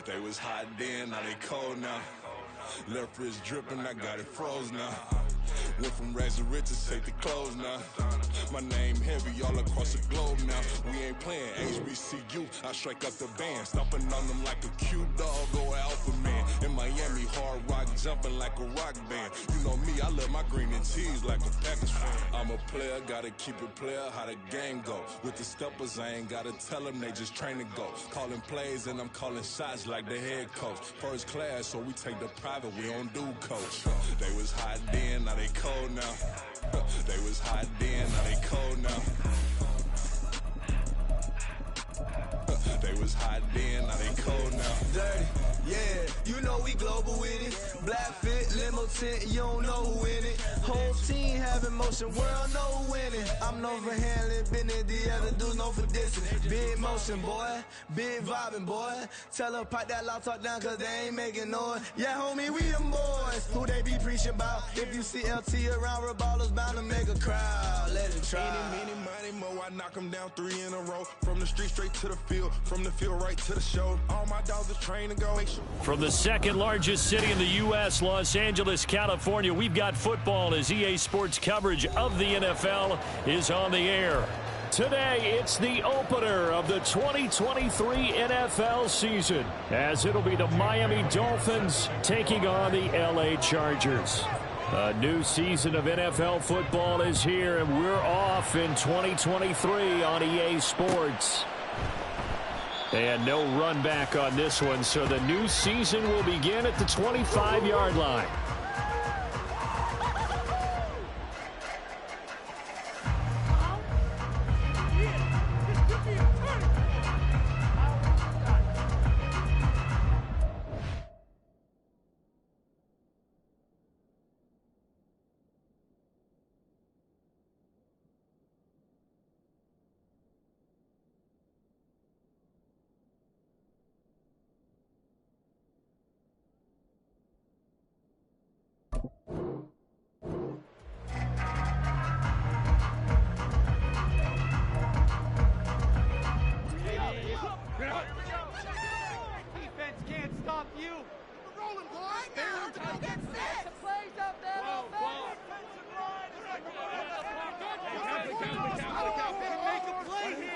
They was hot then, now they cold now. Left wrist dripping, I got it froze now. Went from rags to riches, take the clothes now. My name heavy all across the globe now. We ain't playing HBCU, I strike up the band. Stomping on them like a cute dog or alpha man. In Miami, hard rock jumping like a rock band. You know me, I love my green and tees like a Packers fan. I'm a player, gotta keep it player, how the game go. With the steppers, I ain't gotta tell them, they just train to go. Calling plays and I'm calling shots like the head coach. First class, so we take the private, we don't do coach. They was hot then, now they cold now. They was hot then, now they cold now. They was hot then, now they cold now. Dirty, yeah, you know we global with it. Black fit, limo tint, you don't know who in it. Whole team having motion, world know who winning. I'm known for handling business, the other dudes known for dissing. Big motion, boy, big vibing, boy. Tell them pipe that loud talk down, cause they ain't making noise. Yeah, homie, we them boys, who they be preaching about. If you see LT around, Reballo's bound to make a crowd. Let it try. Eeny, meeny, money, mo, I knock them down 3 in a row. From the street straight to the field, from the field right to the show. All my dogs are trained to go. From the second largest city in the U.S., Los Angeles, California, we've got football as EA Sports coverage of the NFL is on the air. Today, it's the opener of the 2023 NFL season, as it'll be the Miami Dolphins taking on the L.A. Chargers. A new season of NFL football is here, and we're off in 2023 on EA Sports. And no run back on this one, so the new season will begin at the 25-yard line.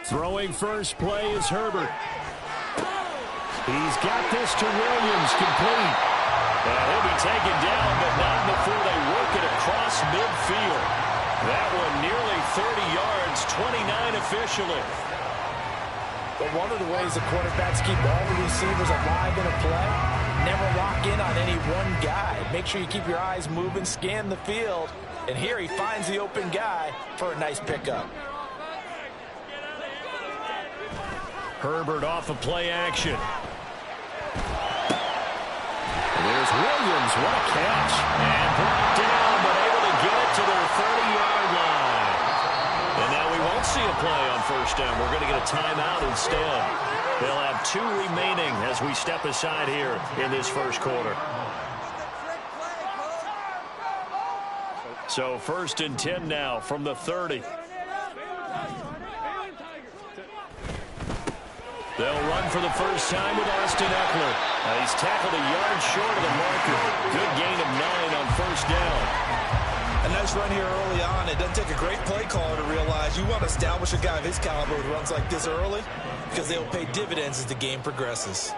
Throwing first play is Herbert. He's got this to Williams, complete. And he'll be taken down, but not before they work it across midfield. That one nearly 30 yards, 29 officially. But one of the ways the quarterbacks keep all the receivers alive in a play, never lock in on any one guy. Make sure you keep your eyes moving, scan the field. And here he finds the open guy for a nice pickup. Herbert off of play action. There's Williams. What a catch. And brought down, but able to get it to their 30-yard line. And now we won't see a play on first down. We're going to get a timeout instead. They'll have 2 remaining as we step aside here in this first quarter. So 1st and 10 now from the 30. They'll run for the first time with Austin Eckler. He's tackled a yard short of the marker. Good gain of 9 on first down. A nice run here early on. It doesn't take a great play caller to realize you want to establish a guy of his caliber who runs like this early because they'll pay dividends as the game progresses.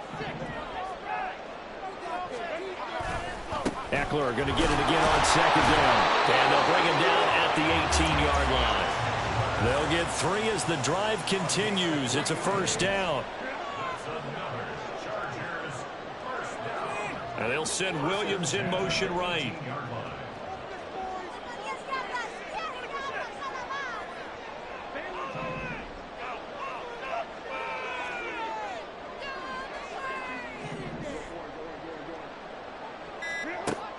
Eckler going to get it again on second down. And they'll bring him down at the 18-yard line. They'll get 3 as the drive continues. It's a first down. And they'll send Williams in motion right.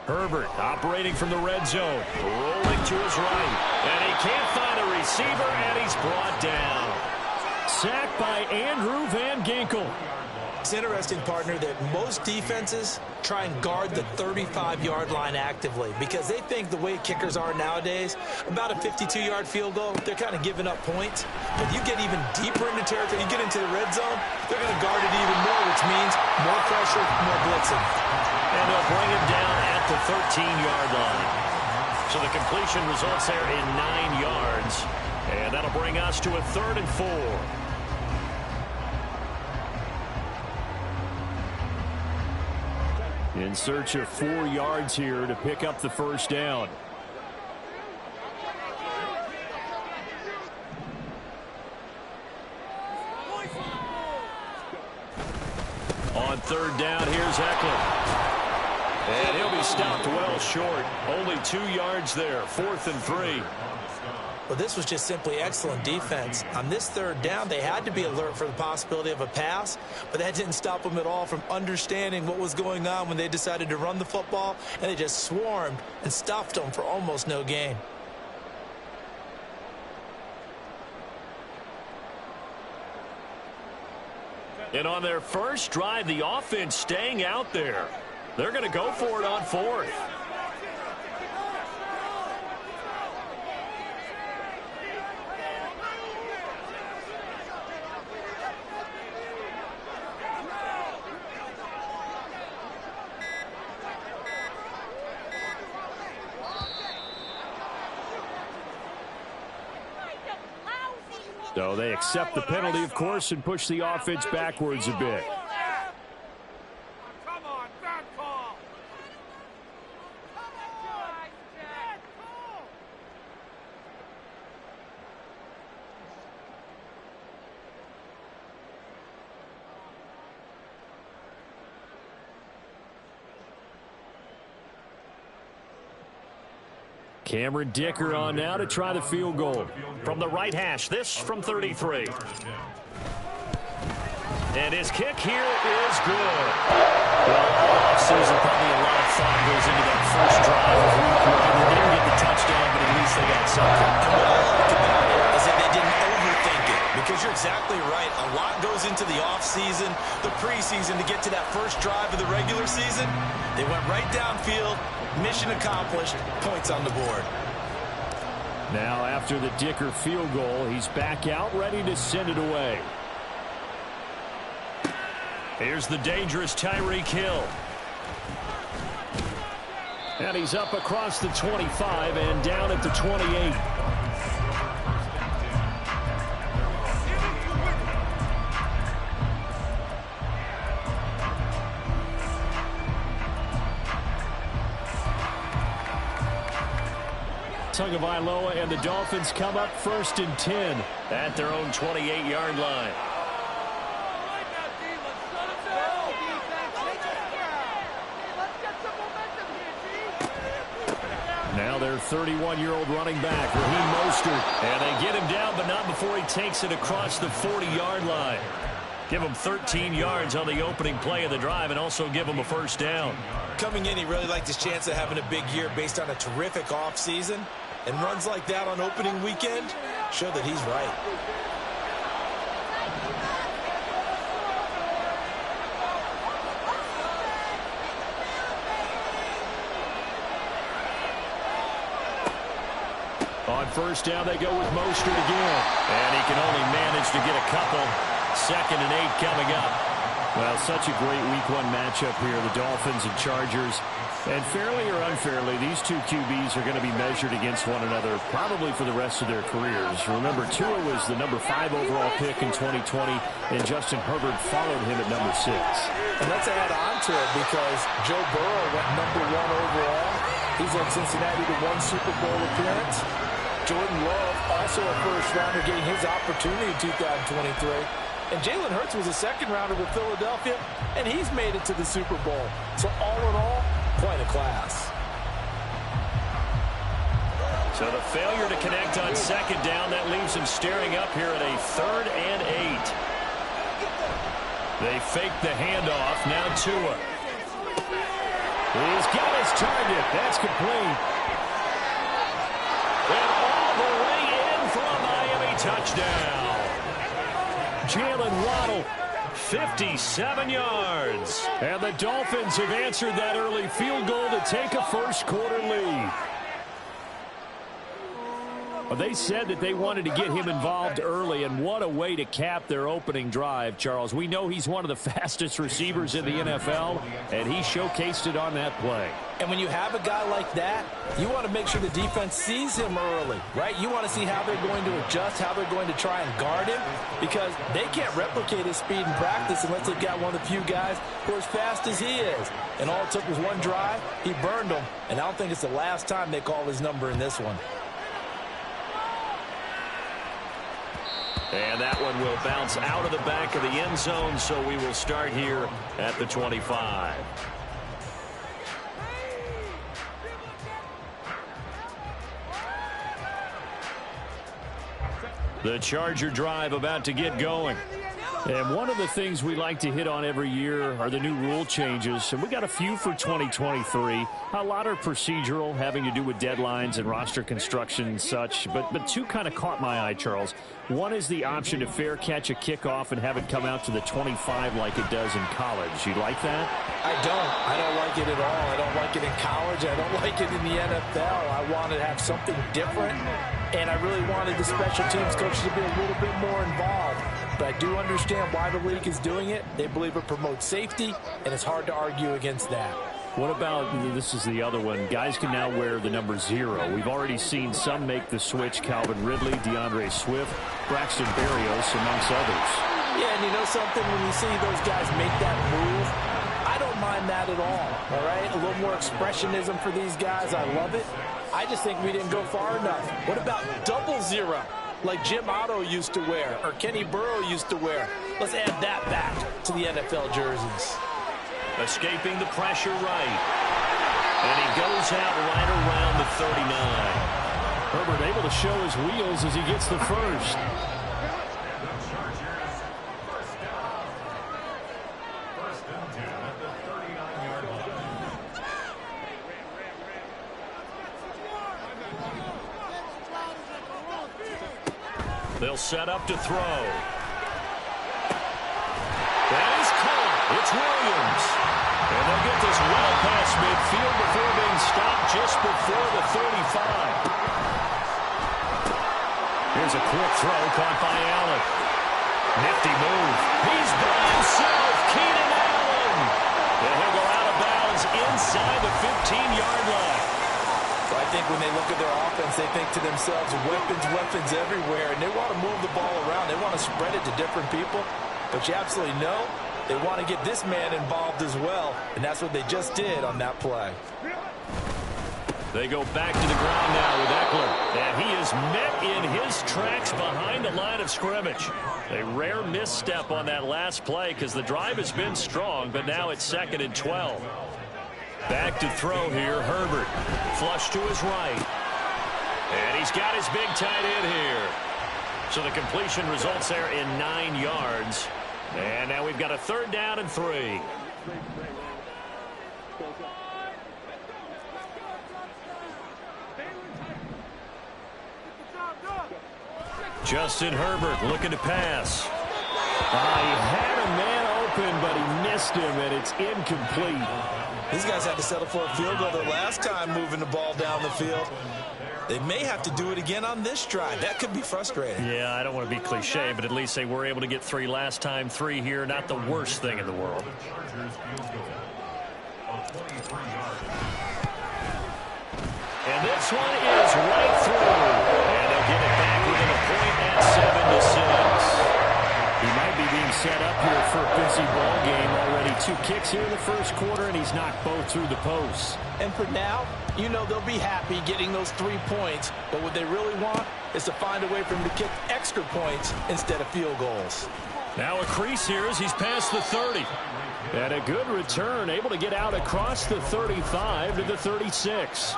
Herbert operating from the red zone. Rolling to his right. And he can't find a receiver, and he's brought down. Sacked by Andrew Van Ginkel. It's interesting, partner, that most defenses try and guard the 35-yard line actively because they think the way kickers are nowadays, about a 52-yard field goal, they're kind of giving up points. But you get even deeper into territory, you get into the red zone, they're going to guard it even more, which which means more pressure, more blitzing. And they'll bring him down at the 13-yard line. So the completion results there in 9 yards. And that'll bring us to a 3rd and 4. In search of 4 yards here to pick up the first down. On 3rd down, here's Eckler. And he'll be stopped well short. Only 2 yards there. 4th and 3. Well, this was just simply excellent defense. On this 3rd down, they had to be alert for the possibility of a pass, but that didn't stop them at all from understanding what was going on when they decided to run the football, and they just swarmed and stuffed them for almost no gain. And on their first drive, the offense staying out there. They're going to go for it on 4th. So they accept the penalty, of course, and push the offense backwards a bit. Cameron Dicker on now to try the field goal. From the right hash, this from 33. And his kick here is good. Well, all offseason, probably a lot of thought goes into that first drive of week 1. They didn't get the touchdown, but at least they got something. And what I like about it is that they didn't overthink it, because you're exactly right. A lot goes into the offseason, the preseason, to get to that first drive of the regular season. They went right downfield. Mission accomplished. Points on the board. Now, after the Dicker field goal, he's back out, ready to send it away. Here's the dangerous Tyreek Hill. And he's up across the 25 and down at the 28. Tagovailoa and the Dolphins come up 1st and 10 at their own 28-yard line. Now their 31-year-old running back, Raheem Mostert. And they get him down, but not before he takes it across the 40-yard line. Give him 13 yards on the opening play of the drive and also give him a first down. Coming in, he really liked his chance of having a big year based on a terrific offseason. And runs like that on opening weekend show that he's right. On first down, they go with Mostert again. And he can only manage to get a couple. 2nd and 8 coming up. Well, such a great week 1 matchup here, the Dolphins and Chargers. And fairly or unfairly, these two QBs are going to be measured against one another probably for the rest of their careers. Remember, Tua was the number 5 overall pick in 2020, and Justin Herbert followed him at number 6. And let's add on to it, because Joe Burrow went number 1 overall. He's led Cincinnati to 1 Super Bowl appearance. Jordan Love, also a first-rounder, getting his opportunity in 2023. And Jalen Hurts was a second-rounder with Philadelphia, and he's made it to the Super Bowl. So all in all, quite a class. So the failure to connect on 2nd down, that leaves him staring up here at a 3rd and 8. They fake the handoff. Now Tua. He's got his target. That's complete. And all the way in for a Miami touchdown. Jalen Waddle, 57 yards. And the Dolphins have answered that early field goal to take a first quarter lead. Well, they said that they wanted to get him involved early, and what a way to cap their opening drive, Charles. We know he's one of the fastest receivers in the NFL, and he showcased it on that play. And when you have a guy like that, you want to make sure the defense sees him early, right? You want to see how they're going to adjust, how they're going to try and guard him, because they can't replicate his speed in practice unless they've got one of the few guys who are as fast as he is. And all it took was one drive. He burned them, and I don't think it's the last time they call his number in this one. And that one will bounce out of the back of the end zone, so we will start here at the 25. The Charger drive about to get going. And one of the things we like to hit on every year are the new rule changes. And we got a few for 2023. A lot are procedural, having to do with deadlines and roster construction and such. But two kind of caught my eye, Charles. One is the option to fair catch a kickoff and have it come out to the 25 like it does in college. You like that? I don't like it at all. I don't like it in college. I don't like it in the NFL. I want to have something different. And I really wanted the special teams coaches to be a little bit more involved. But I do understand why the league is doing it. They believe it promotes safety, and it's hard to argue against that. What about, this is the other one, guys can now wear the number 0. We've already seen some make the switch, Calvin Ridley, DeAndre Swift, Braxton Berrios, amongst others. Yeah, and you know something, when you see those guys make that move, I don't mind that at all right? A little more expressionism for these guys. I love it. I just think we didn't go far enough. What about double 0? Like Jim Otto used to wear, or Kenny Burrow used to wear. Let's add that back to the NFL jerseys. Escaping the pressure right. And he goes out right around the 39. Herbert able to show his wheels as he gets the first. They'll set up to throw. That is caught. It's Williams. And they'll get this well past midfield before being stopped just before the 35. Here's a quick throw caught by Allen. Nifty move. He's by himself. Keenan Allen. And he'll go out of bounds inside the 15-yard line. I think when they look at their offense, they think to themselves, weapons everywhere, and they want to move the ball around. They want to spread it to different people, but you absolutely know they want to get this man involved as well, and that's what they just did on that play. They go back to the ground now with Eckler, and he is met in his tracks behind the line of scrimmage. A rare misstep on that last play because the drive has been strong, but now it's 2nd and 12. Back to throw here, Herbert. Flush to his right. And he's got his big tight end here. So the completion results there in 9 yards. And now we've got a 3rd down and 3. Justin Herbert looking to pass. He had a man open, but he missed him, and it's incomplete. These guys had to settle for a field goal their last time moving the ball down the field. They may have to do it again on this drive. That could be frustrating. Yeah, I don't want to be cliche, but at least they were able to get 3 last time, 3 here. Not the worst thing in the world. And this one is right through. And they'll get it back within a point at 7-6. He might be being set up here for a busy ball game already. 2 kicks here in the first quarter, and he's knocked both through the posts. And for now, you know they'll be happy getting those 3 points. But what they really want is to find a way for him to kick extra points instead of field goals. Now a crease here as he's past the 30. And a good return, able to get out across the 35 to the 36.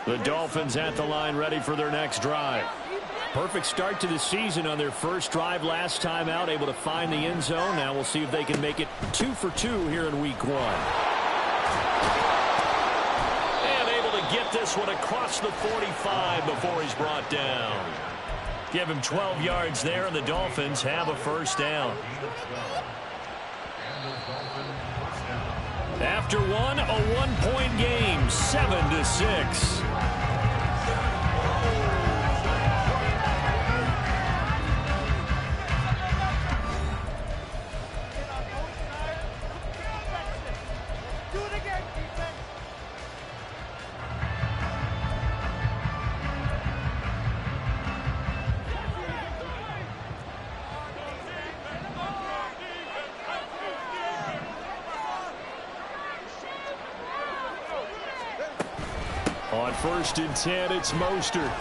The Dolphins at the line, ready for their next drive. Perfect start to the season on their first drive last time out, able to find the end zone. Now we'll see if they can make it 2 for 2 here in week 1. And able to get this one across the 45 before he's brought down. Give him 12 yards there, and the Dolphins have a first down. After one, a one-point game, 7-6. On 1st and 10, it's Mostert.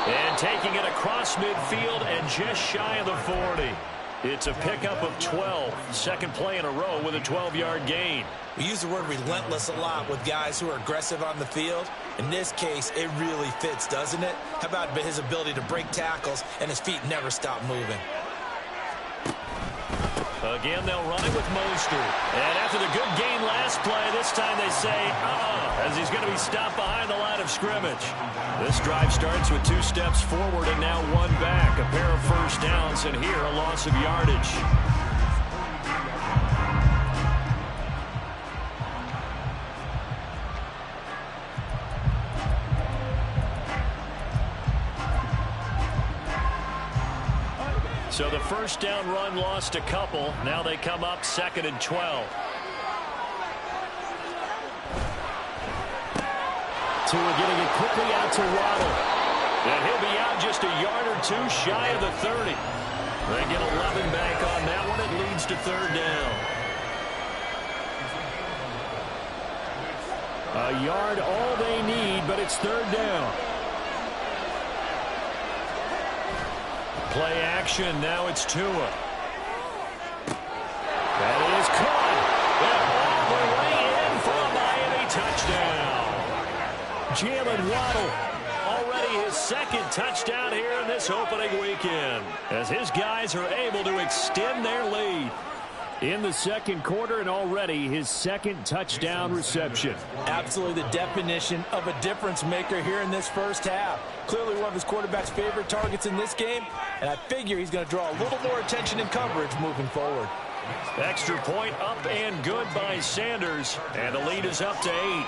And taking it across midfield and just shy of the 40. It's a pickup of 12. Second play in a row with a 12-yard gain. We use the word relentless a lot with guys who are aggressive on the field. In this case, it really fits, doesn't it? How about his ability to break tackles and his feet never stop moving? Again, they'll run it with Mostert. And after the good gain last play, this time they say, as he's going to be stopped behind the line of scrimmage. This drive starts with 2 steps forward and now 1 back. A pair of first downs, and here a loss of yardage. So the first down run lost a couple. Now they come up 2nd and 12. Tua getting it quickly out to Waddle. And he'll be out just a yard or 2 shy of the 30. They get 11 back on that one. It leads to 3rd down. A yard all they need, but it's 3rd down. Play action. Now it's Tua. That is caught. And all the way in for a Miami touchdown. Jalen Waddle, already his 2nd touchdown here in this opening weekend, as his guys are able to extend their lead in the 2nd quarter, and already his 2nd touchdown reception. Absolutely the definition of a difference maker here in this first half. Clearly one of his quarterback's favorite targets in this game, and I figure he's going to draw a little more attention and coverage moving forward. Extra point up and good by Sanders, and the lead is up to 8.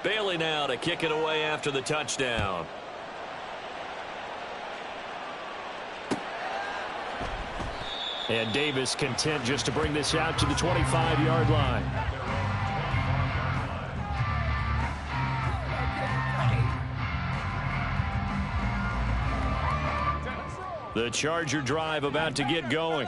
Bailey now to kick it away after the touchdown. And Davis content just to bring this out to the 25-yard line. The Charger drive about to get going.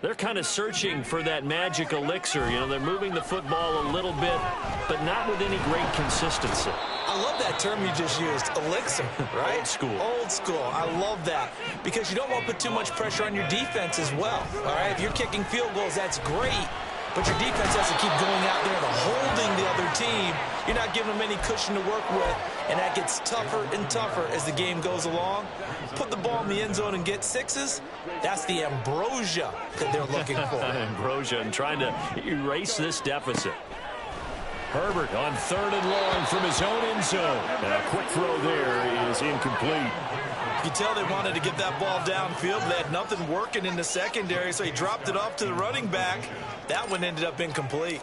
They're kind of searching for that magic elixir. You know, they're moving the football a little bit, but not with any great consistency. I love that term you just used, elixir, right? Old school. Old school. I love that because you don't want to put too much pressure on your defense as well. All right, if you're kicking field goals, that's great, but your defense has to keep going out there and holding the other team. You're not giving them any cushion to work with, and that gets tougher and tougher as the game goes along. Put the ball in the end zone and get 6s. That's the ambrosia that they're looking for. Ambrosia, and trying to erase this deficit. Herbert on 3rd and long from his own end zone. And a quick throw there is incomplete. You can tell they wanted to get that ball downfield. They had nothing working in the secondary, so he dropped it off to the running back. That one ended up incomplete.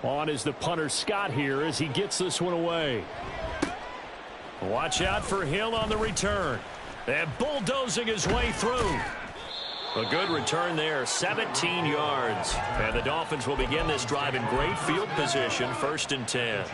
On is the punter Scott here as he gets this one away. Watch out for Hill on the return. And bulldozing his way through. A good return there, 17 yards. And the Dolphins will begin this drive in great field position, 1st and 10.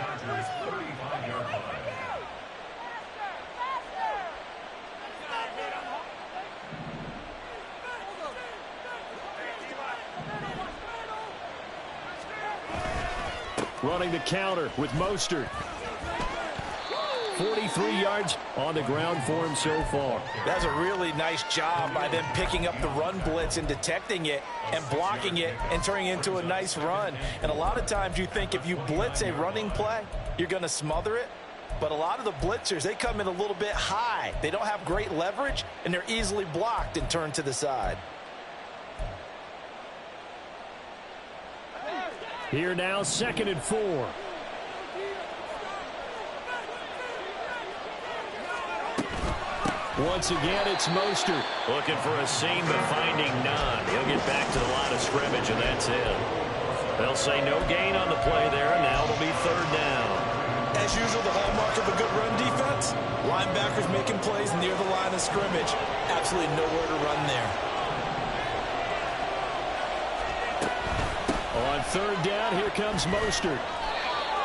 Running the counter with Mostert. 43 yards on the ground for him so far. That's a really nice job by them picking up the run blitz and detecting it and blocking it and turning it into a nice run. And a lot of times you think if you blitz a running play, you're going to smother it. But a lot of the blitzers, they come in a little bit high. They don't have great leverage, and they're easily blocked and turned to the side. Here now, 2nd and 4. Once again, it's Mostert. Looking for a seam, but finding none. He'll get back to the line of scrimmage, and that's it. They'll say no gain on the play there, and now it'll be 3rd down. As usual, the hallmark of a good run defense, linebackers making plays near the line of scrimmage. Absolutely nowhere to run there. On 3rd down, here comes Mostert.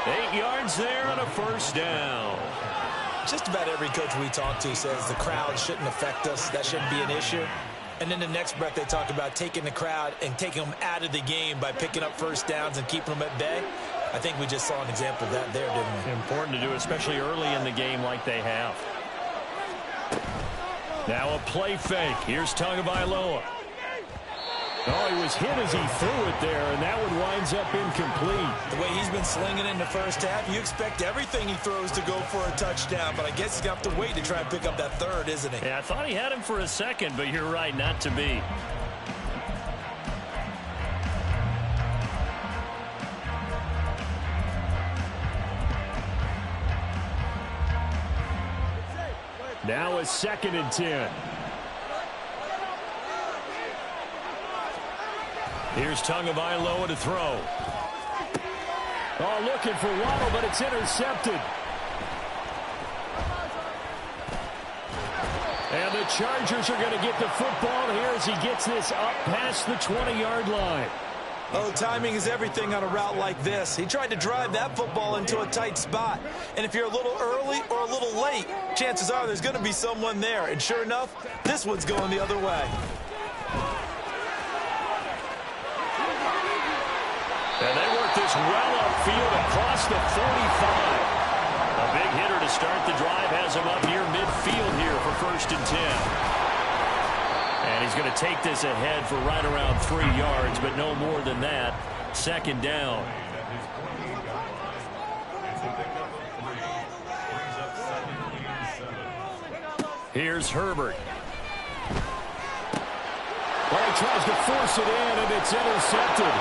8 yards there on a 1st down. Just about every coach we talk to says the crowd shouldn't affect us. That shouldn't be an issue. And then the next breath they talk about taking the crowd and taking them out of the game by picking up 1st downs and keeping them at bay. I think we just saw an example of that there, didn't we? Important to do, especially early in the game like they have. Now a play fake. Here's Tagovailoa. Oh, he was hit as he threw it there, and that one winds up incomplete. The way he's been slinging in the first half, you expect everything he throws to go for a touchdown, but I guess he's going to have to wait to try and pick up that 3rd, isn't he? Yeah, I thought he had him for a second, but you're right, not to be. Now a 2nd and 10. Here's Tagovailoa to throw. Oh, looking for Waddle, but it's intercepted. And the Chargers are going to get the football here as he gets this up past the 20-yard line. Oh, timing is everything on a route like this. He tried to drive that football into a tight spot. And if you're a little early or a little late, chances are there's going to be someone there. And sure enough, this one's going the other way. And they work this well upfield across the 45. A big hitter to start the drive has him up near midfield here for 1st and 10. And he's going to take this ahead for right around 3 yards, but no more than that. 2nd down. Here's Herbert. Well, he tries to force it in, and it's intercepted.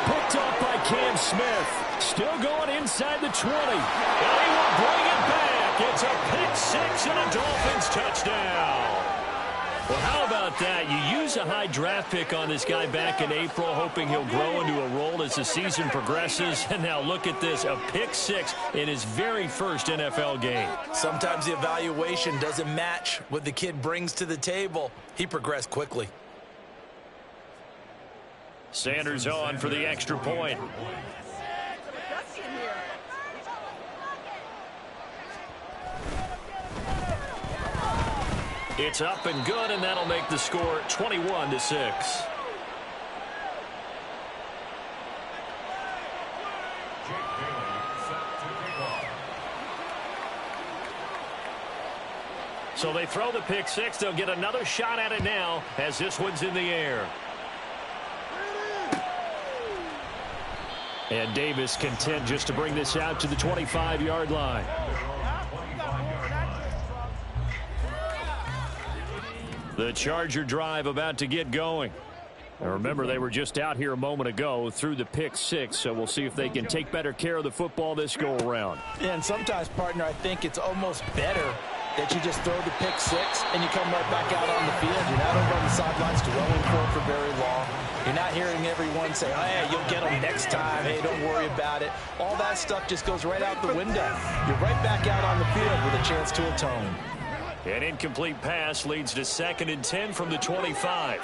Picked off by Cam Smith. Still going inside the 20. And he will bring it back. It's a pick 6 and a Dolphins touchdown. Well, how about that? You use a high draft pick on this guy back in April, hoping he'll grow into a role as the season progresses. And now look at this, a pick 6 in his very first NFL game. Sometimes the evaluation doesn't match what the kid brings to the table. He progressed quickly. Sanders on for the extra point. It's up and good, and that'll make the score 21-6. So they throw the pick 6. They'll get another shot at it now as this one's in the air. And Davis content just to bring this out to the 25-yard line. The Charger drive about to get going. Now remember, they were just out here a moment ago through the pick 6, so we'll see if they can take better care of the football this go-around. Yeah, and sometimes, partner, I think it's almost better that you just throw the pick 6 and you come right back out on the field. You're not over on the sidelines dwelling for very long. You're not hearing everyone say, oh, hey, you'll get them next time. Hey, don't worry about it. All that stuff just goes right out the window. You're right back out on the field with a chance to atone. An incomplete pass leads to 2nd and 10 from the 25.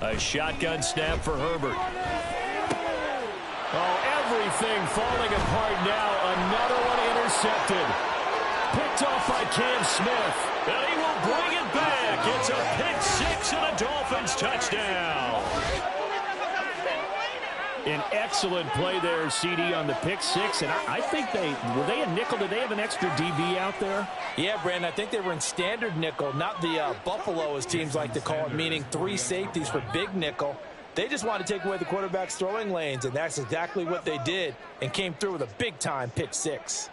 A shotgun snap for Herbert. Oh, everything falling apart now. Another one intercepted. Picked off by Cam Smith. And he will bring it back. It's a pick 6 and a Dolphins touchdown. An excellent play there, CD, on the pick six. And I think were they a nickel? Did they have an extra DB out there? Yeah, Brandon, I think they were in standard nickel, not the Buffalo, as teams like to call it, meaning 3 safeties for big nickel. They just wanted to take away the quarterback's throwing lanes, and that's exactly what they did, and came through with a big-time pick six.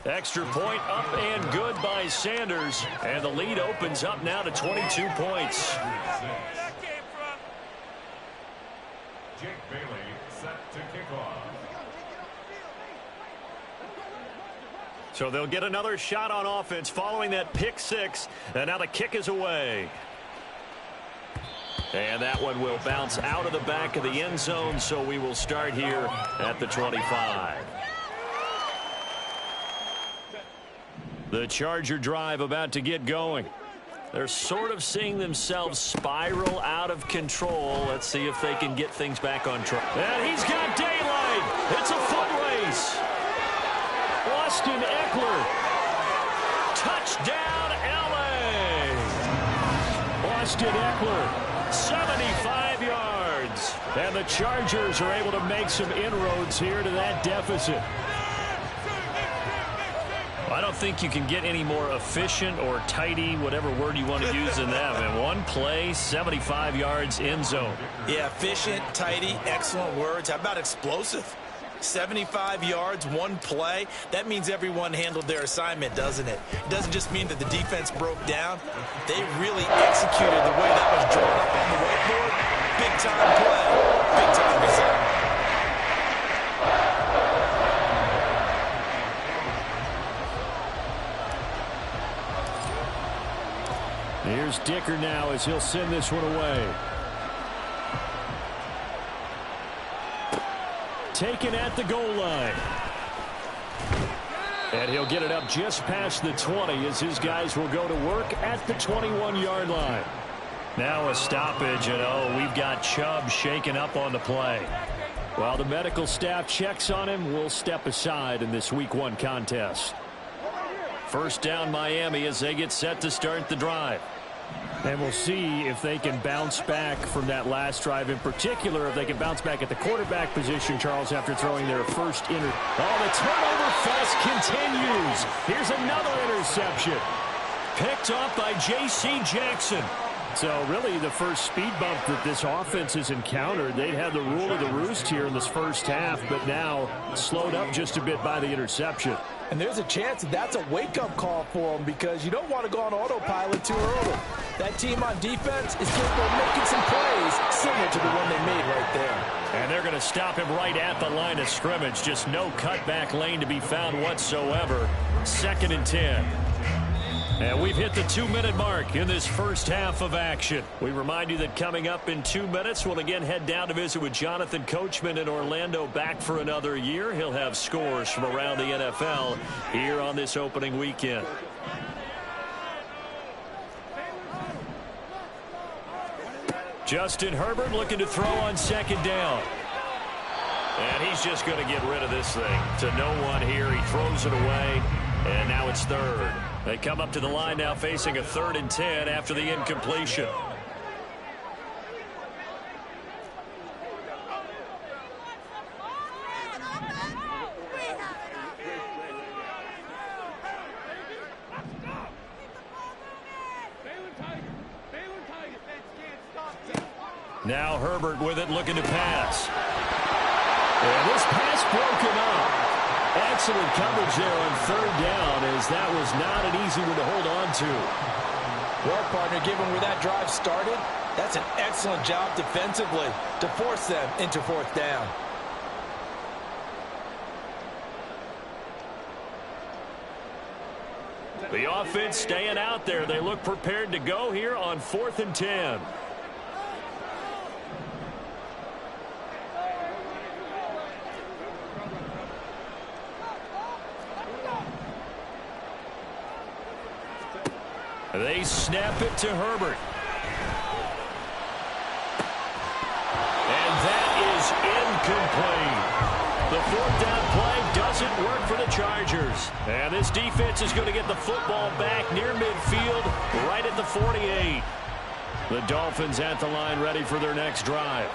Extra point up and good by Sanders. And the lead opens up now to 22 points. Jake Bailey set to kick off. So they'll get another shot on offense following that pick six. And now the kick is away. And that one will bounce out of the back of the end zone. So we will start here at the 25. The Charger drive about to get going. They're sort of seeing themselves spiral out of control. Let's see if they can get things back on track. And he's got daylight. It's a foot race. Austin Eckler. Touchdown, L.A. Austin Eckler, 75 yards. And the Chargers are able to make some inroads here to that deficit. I don't think you can get any more efficient or tidy, whatever word you want to use in that. And one play, 75 yards, end zone. Yeah, efficient, tidy, excellent words. How about explosive? 75 yards, one play. That means everyone handled their assignment, doesn't it? It doesn't just mean that the defense broke down. They really executed the way that was drawn up on the whiteboard. Big-time play, big-time result. Here's Dicker now as he'll send this one away. Taken at the goal line. And he'll get it up just past the 20 as his guys will go to work at the 21-yard line. Now a stoppage, and we've got Chubb shaken up on the play. While the medical staff checks on him, we'll step aside in this Week 1 contest. First down Miami as they get set to start the drive. And we'll see if they can bounce back from that last drive, in particular if they can bounce back at the quarterback position, Charles, after throwing their first the turnover fest continues. Here's another interception. Picked off by J.C. Jackson. So really the first speed bump that this offense has encountered. They'd had the rule of the roost here in this first half, but now slowed up just a bit by the interception. And there's a chance that that's a wake-up call for them, because you don't want to go on autopilot too early. That team on defense is capable of making some plays similar to the one they made right there. And they're going to stop him right at the line of scrimmage. Just no cutback lane to be found whatsoever. 2nd and 10. And we've hit the 2-minute mark in this first half of action. We remind you that coming up in 2 minutes, we'll again head down to visit with Jonathan Coachman in Orlando, back for another year. He'll have scores from around the NFL here on this opening weekend. Justin Herbert looking to throw on 2nd down. And he's just going to get rid of this thing to no one here. He throws it away, and now it's 3rd. They come up to the line now facing a 3rd and 10 after the incompletion. Now Herbert with it, looking to pass. And this pass broken up. Excellent coverage there on 3rd down, as that was not an easy one to hold on to. Well, partner, given where that drive started, that's an excellent job defensively to force them into 4th down. The offense staying out there. They look prepared to go here on 4th and 10. They snap it to Herbert. And that is incomplete. The 4th down play doesn't doesn't work for the Chargers. And this defense is going to get the football back near midfield, right at the 48. The Dolphins at the line, ready for their next drive.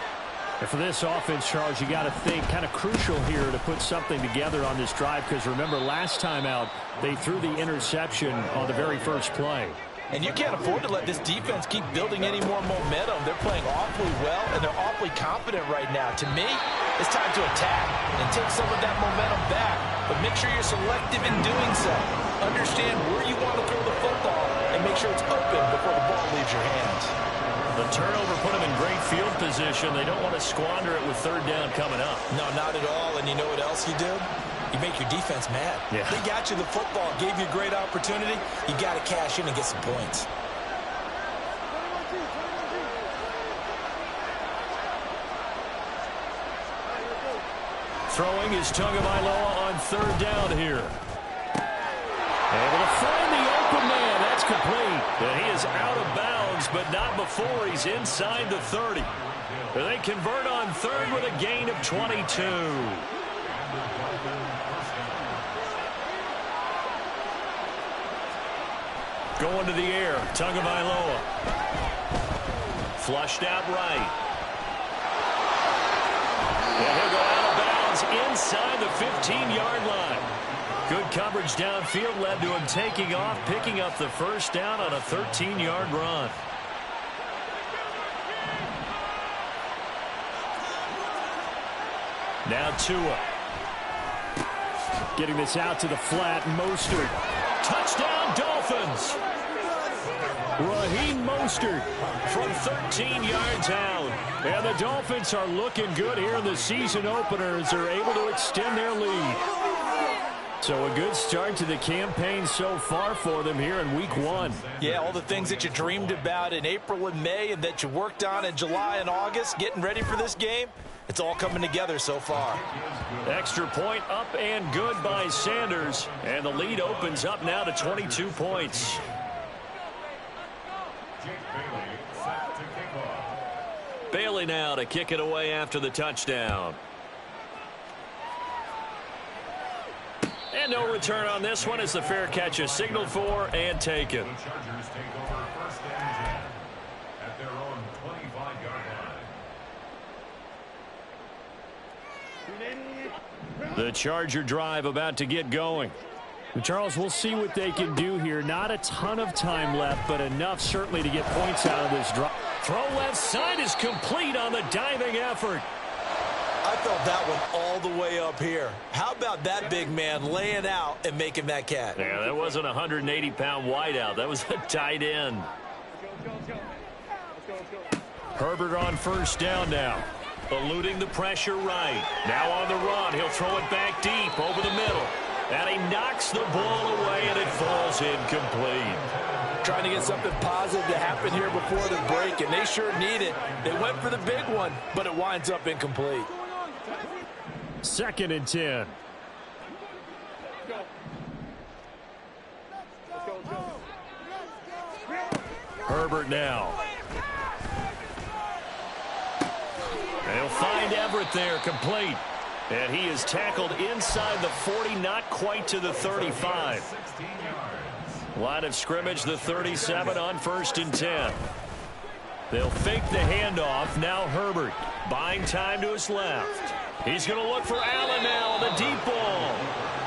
And for this offense, Charles, you got to think kind of crucial here to put something together on this drive, because remember last time out they threw the interception on the very first play. And you can't afford to let this defense keep building any more momentum. They're playing awfully well, and they're awfully confident right now. To me, it's time to attack and take some of that momentum back. But make sure you're selective in doing so. Understand where you want to throw the football and make sure it's open before the ball leaves your hands. The turnover put them in great field position. They don't want to squander it with third down coming up. No, not at all. And you know what else you do? You make your defense mad. Yeah. They got you the football, gave you a great opportunity. You got to cash in and get some points. Throwing is Tagovailoa on third down here. Able to find the open man. That's complete. And he is out of bounds, but not before he's inside the 30. And they convert on third with a gain of 22. Going to the air, Tagovailoa. Flushed out right. And he'll go out of bounds inside the 15-yard line. Good coverage downfield led to him taking off, picking up the first down on a 13-yard run. Now Tua. Getting this out to the flat, Mostert. Touchdown, Dolphins. Raheem Mostert From 13 yards out. And the Dolphins are looking good here in the season opener as they're able to extend their lead. So a good start to the campaign so far for them here in week 1. Yeah, all the things that you dreamed about in April and May and that you worked on in July and August, getting ready for this game, it's all coming together so far. Extra point up and good by Sanders. And the lead opens up now to 22 points. Bailey now to kick it away after the touchdown. And no return on this one as the fair catch is signaled for and taken. The Chargers take over first and 10 at their own 25-yard line. The Charger drive about to get going. And Charles, we'll see what they can do here. Not a ton of time left, but enough certainly to get points out of this drive. Throw left side is complete on the diving effort. I felt that one all the way up here. How about that big man laying out and making that catch? Yeah, that wasn't a 180-pound wideout. That was a tight end. Herbert on first down now. Eluding the pressure right. Now on the run. He'll throw it back deep over the middle. And he knocks the ball away, and it falls incomplete. Trying to get something positive to happen here before the break, and they sure need it. They went for the big one, but it winds up incomplete. 2nd and 10. Herbert now. They'll find Everett there, complete. And he is tackled inside the 40, not quite to the 35. Line of scrimmage, the 37 on 1st and 10. They'll fake the handoff. Now Herbert buying time to his left. He's going to look for Allen now on the deep ball.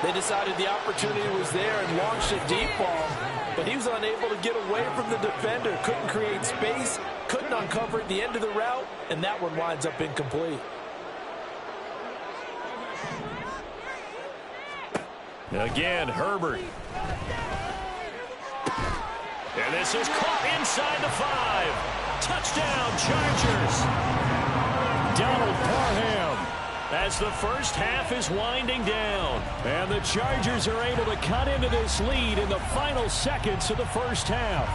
They decided the opportunity was there and launched a deep ball, but he was unable to get away from the defender. Couldn't create space, couldn't uncover at the end of the route, and that one winds up incomplete. Again, Herbert. And this is caught inside the 5. Touchdown, Chargers. Donald Parham. As the first half is winding down. And the Chargers are able to cut into this lead in the final seconds of the first half.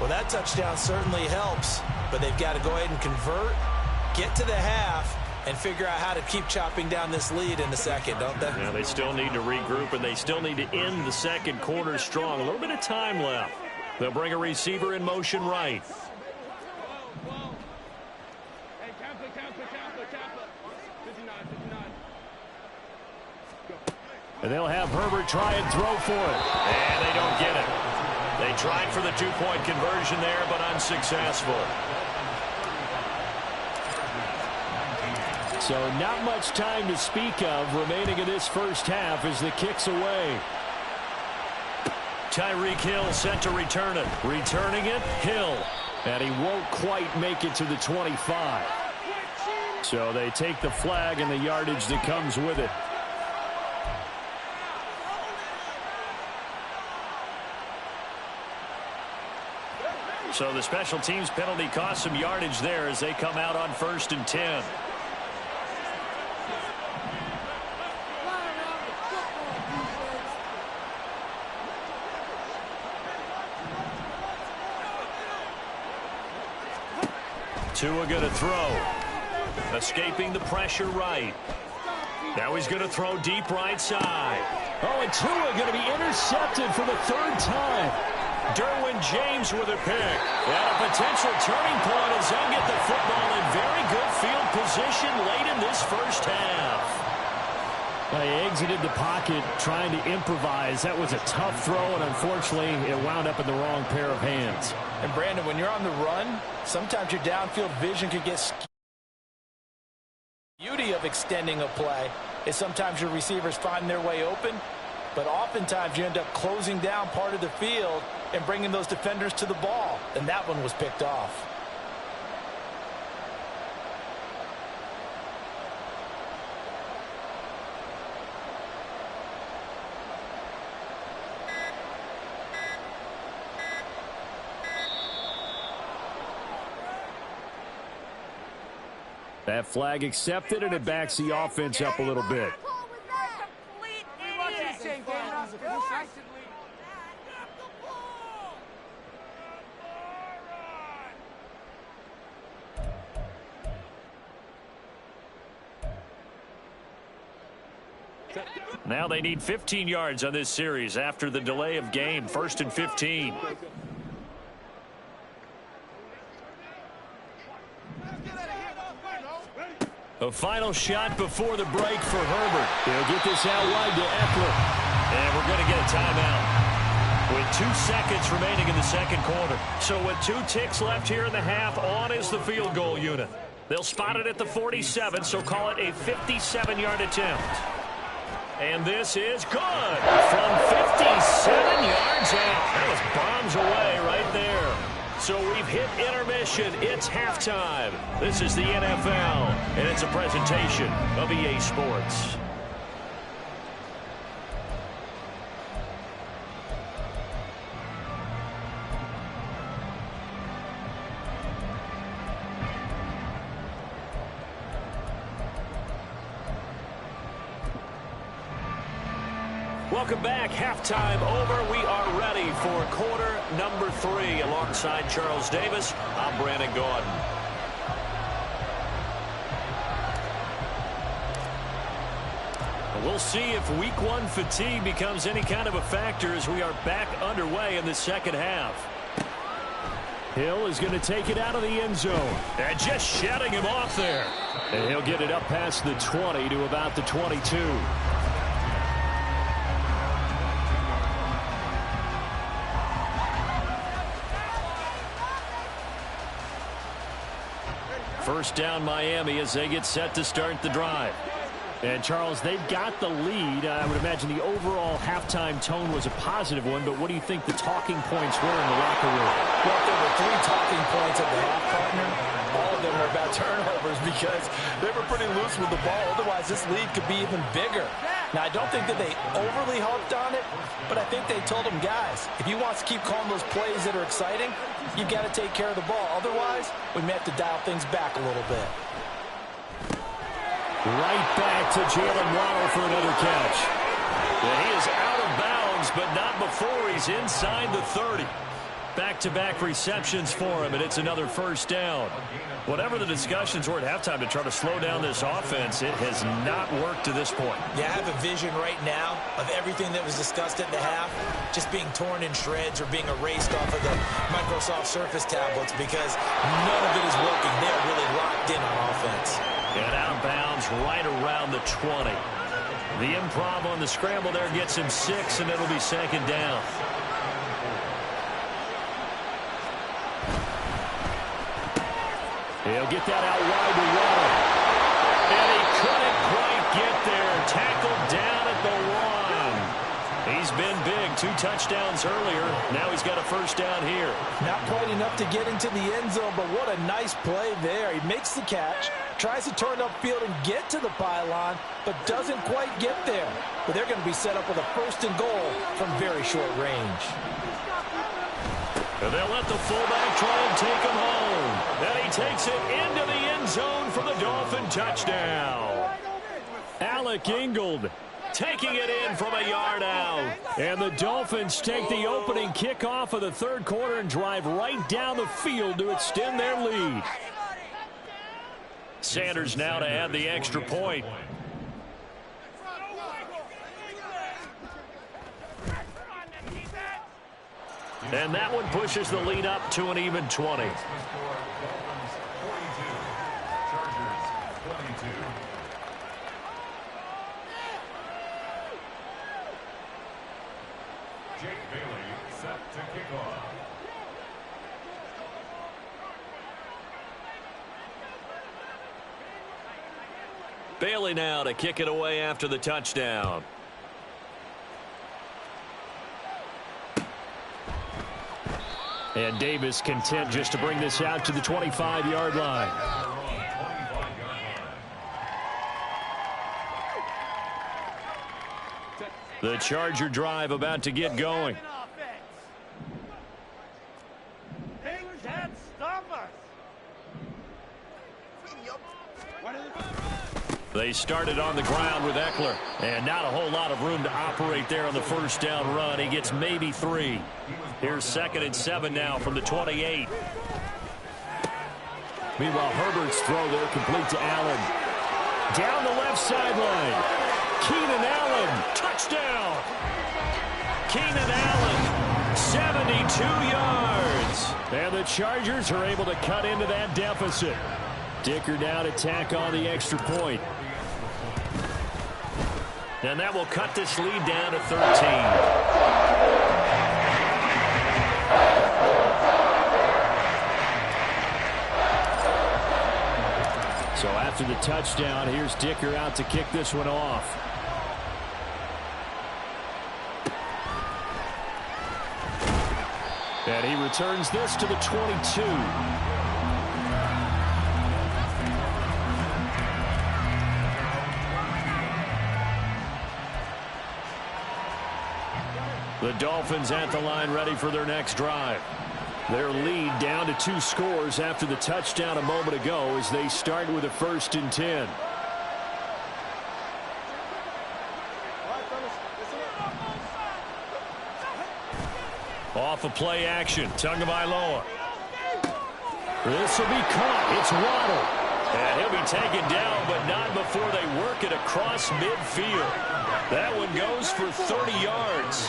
Well, that touchdown certainly helps, but they've got to go ahead and convert, get to the half, and figure out how to keep chopping down this lead in the second, don't they? Yeah, they still need to regroup, and they still need to end the second quarter strong. A little bit of time left. They'll bring a receiver in motion right. And they'll have Herbert try and throw for it. And they don't get it. They tried for the two-point conversion there, but unsuccessful. So not much time to speak of remaining in this first half as the kick's away. Tyreek Hill set to return it. Returning it, Hill. And he won't quite make it to the 25. So they take the flag and the yardage that comes with it. So the special teams penalty cost some yardage there as they come out on 1st and 10. Tua going to throw. Escaping the pressure right. Now he's going to throw deep right side. Oh, and Tua going to be intercepted for the 3rd time. Derwin James with a pick. And a potential turning point as they'll get the football in very good field position late in this first half. They exited the pocket trying to improvise. That was a tough throw, and unfortunately, it wound up in the wrong pair of hands. And, Brandon, when you're on the run, sometimes your downfield vision could get skewed. The beauty of extending a play is sometimes your receivers find their way open, but oftentimes you end up closing down part of the field and bringing those defenders to the ball, and that one was picked off. That flag accepted, and it backs the offense up a little bit. Now they need 15 yards on this series after the delay of game. 1st and 15. A final shot before the break for Herbert. They'll get this out wide to Eckler. And we're going to get a timeout with 2 seconds remaining in the second quarter. So with 2 ticks left here in the half, on is the field goal unit. They'll spot it at the 47, so call it a 57-yard attempt. And this is good from 57 yards out. That was bombs away right there. So we've hit intermission. It's halftime. This is the NFL, and it's a presentation of EA Sports. Welcome back. Halftime over. We are ready for quarter number 3. Alongside Charles Davis, I'm Brandon Gaudin. We'll see if week 1 fatigue becomes any kind of a factor as we are back underway in the second half. Hill is going to take it out of the end zone. And just shutting him off there. And he'll get it up past the 20 to about the 22. First down Miami as they get set to start the drive. And, Charles, they've got the lead. I would imagine the overall halftime tone was a positive one, but what do you think the talking points were in the locker room? Well, if there were 3 talking points at the half, partner, all of them were about turnovers because they were pretty loose with the ball. Otherwise, this lead could be even bigger. Now, I don't think that they overly harped on it, but I think they told them, guys, if you want to keep calling those plays that are exciting, you've got to take care of the ball. Otherwise, we may have to dial things back a little bit. Right back to Jalen Waddle for another catch. Yeah, he is out of bounds, but not before he's inside the 30. Back-to-back receptions for him, and it's another first down. Whatever the discussions were at halftime to try to slow down this offense, it has not worked to this point. Yeah, I have a vision right now of everything that was discussed at the half just being torn in shreds or being erased off of the Microsoft Surface tablets because none of it is working. They're really locked in on offense. And out of bounds right around the 20. The improv on the scramble there gets him 6, and it'll be second down. He'll get that out wide to Waddle. And he couldn't quite get there. Tackled down at the 1. He's been big. 2 touchdowns earlier. Now he's got a first down here. Not quite enough to get into the end zone, but what a nice play there. He makes the catch, tries to turn upfield and get to the pylon, but doesn't quite get there. But they're going to be set up with a first and goal from very short range. And they'll let the fullback try and take him home. And he takes it into the end zone for the Dolphin touchdown. Alec Ingold taking it in from a yard out. And the Dolphins take the opening kickoff of the third quarter and drive right down the field to extend their lead. Sanders now to add the extra point. And that one pushes the lead up to an even 20. Jake Bailey set to kick off. Bailey now to kick it away after the touchdown. And Davis content just to bring this out to the 25-yard line. The Charger drive about to get going. They started on the ground with Eckler, and not a whole lot of room to operate there on the first down run. He gets maybe 3. Here's 2nd and 7 now from the 28. Meanwhile, Herbert's throw there complete to Allen. Down the left sideline. Keenan Allen, touchdown. Keenan Allen, 72 yards. And the Chargers are able to cut into that deficit. Dicker now to tack on the extra point. And that will cut this lead down to 13. So after the touchdown, here's Dicker out to kick this one off. And he returns this to the 22. The Dolphins at the line ready for their next drive. Their lead down to 2 scores after the touchdown a moment ago as they start with a 1st and 10. Off of play action, Tagovailoa. This will be caught. It's Waddle. And he'll be taken down, but not before they work it across midfield. That one goes for 30 yards.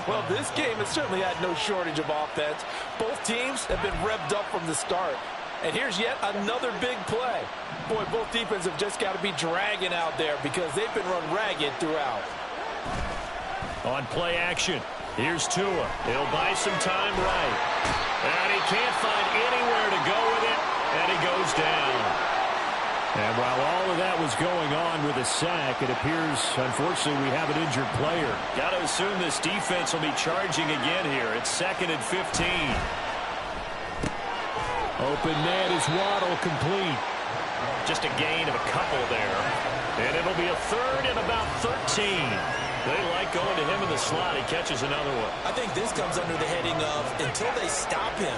Well, this game has certainly had no shortage of offense. Both teams have been revved up from the start. And here's yet another big play. Boy, both defenses have just got to be dragging out there because they've been run ragged throughout. On play action, here's Tua. He'll buy some time right. And he can't find anywhere to go with it, and he goes down. And while all of that was going on with a sack, it appears, unfortunately, we have an injured player. Got to assume this defense will be charging again here. It's 2nd and 15. Open man is Waddle, complete. Just a gain of a couple there. And it'll be a 3rd and about 13. They like going to him in the slot. He catches another one. I think this comes under the heading of until they stop him,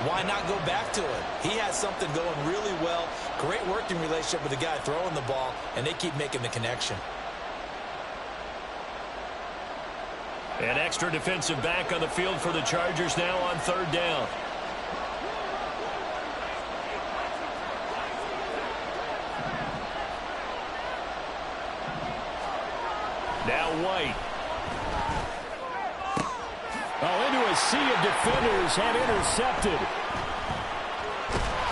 why not go back to it? He has something going really well. Great working relationship with the guy throwing the ball, and they keep making the connection. An extra defensive back on the field for the Chargers now on 3rd down. Now White. Oh, into a sea of defenders and intercepted.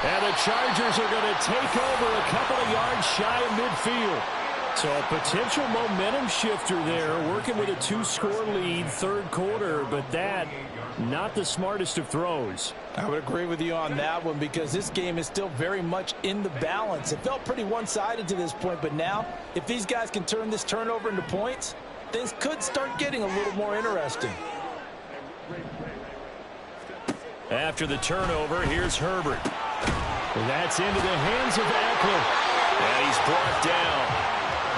And the Chargers are going to take over a couple of yards shy of midfield. So a potential momentum shifter there, working with a 2-score lead, third quarter, but that, not the smartest of throws. I would agree with you on that one because this game is still very much in the balance. It felt pretty one-sided to this point, but now if these guys can turn this turnover into points, things could start getting a little more interesting. After the turnover, here's Herbert. That's into the hands of Eckler. And he's brought down.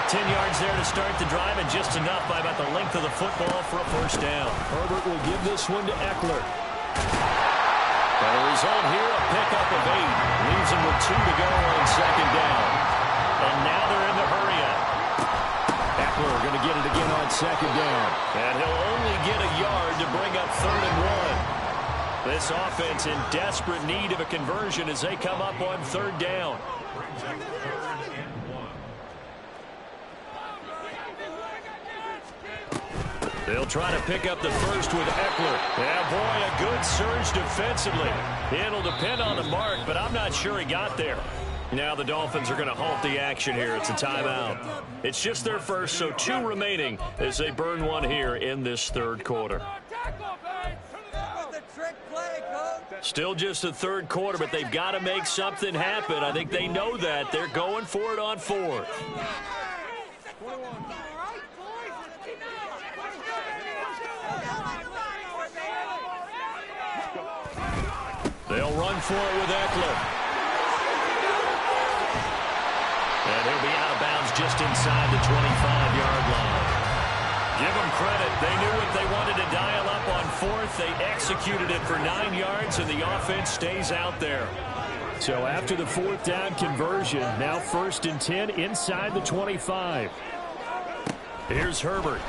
10 yards there to start the drive, and just enough by about the length of the football for a first down. Herbert will give this one to Eckler. The result here, a pickup of 8. Leaves him with 2 to go on second down. And now they're in the hurry up. Eckler going to get it again on second down. And he'll only get a yard to bring up 3rd and 1. This offense in desperate need of a conversion as they come up on 3rd down. They'll try to pick up the first with Eckler. Yeah, boy, a good surge defensively. It'll depend on the mark, but I'm not sure he got there. Now the Dolphins are going to halt the action here. It's a timeout. It's just their first, so 2 remaining as they burn one here in this third quarter. Still just the third quarter, but they've got to make something happen. I think they know that. They're going for it on 4th. They'll run for it with Eckler. And he'll be out of bounds just inside the 25-yard line. Give them credit. They knew what they wanted to dial up on 4th. They executed it for 9 yards, and the offense stays out there. So after the 4th down conversion, now 1st and 10 inside the 25. Here's Herbert.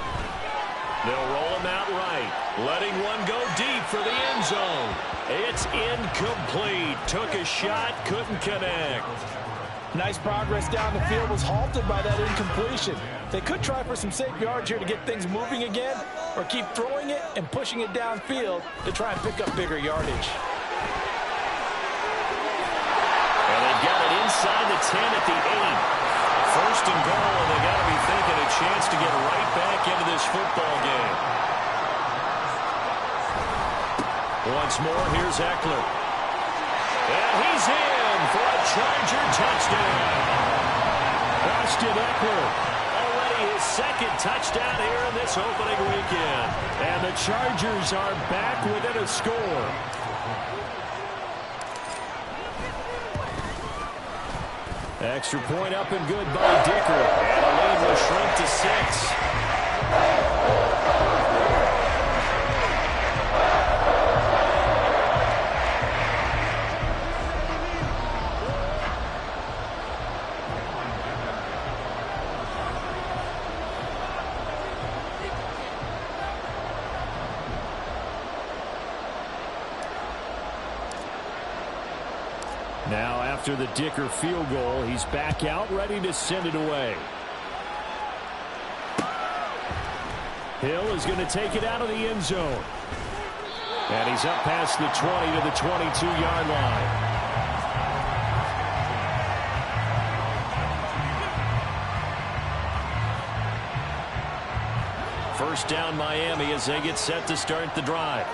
They'll roll him out right, letting one go deep for the end zone. It's incomplete. Took a shot, couldn't connect. Nice progress down the field, was halted by that incompletion. They could try for some safe yards here to get things moving again, or keep throwing it and pushing it downfield to try and pick up bigger yardage. And they've got it inside the 10 at the 8. 1st and goal, and they got to be thinking a chance to get right back into this football game. Once more, here's Eckler. And he's in for a Charger touchdown. Austin Eckler, already his 2nd touchdown here in this opening weekend. And the Chargers are back within a score. Extra point up and good by Dicker. And the lead will shrink to 6. Now after the Dicker field goal, he's back out ready to send it away. Hill is going to take it out of the end zone. And he's up past the 20 to the 22-yard line. First down Miami as they get set to start the drive.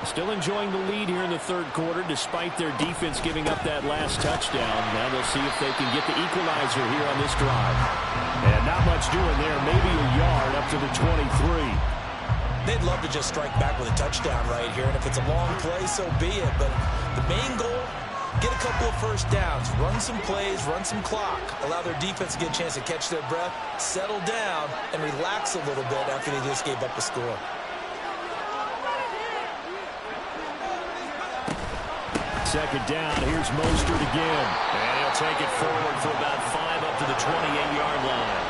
Still enjoying the lead here in the third quarter despite their defense giving up that last touchdown. Now they'll see if they can get the equalizer here on this drive. And not much doing there. Maybe a yard up to the 23. They'd love to just strike back with a touchdown right here. And if it's a long play, so be it. But the main goal, get a couple of first downs. Run some plays, run some clock. Allow their defense to get a chance to catch their breath, settle down, and relax a little bit after they just gave up a score. Second down, here's Mostert again. And he'll take it forward for about 5 up to the 28-yard line.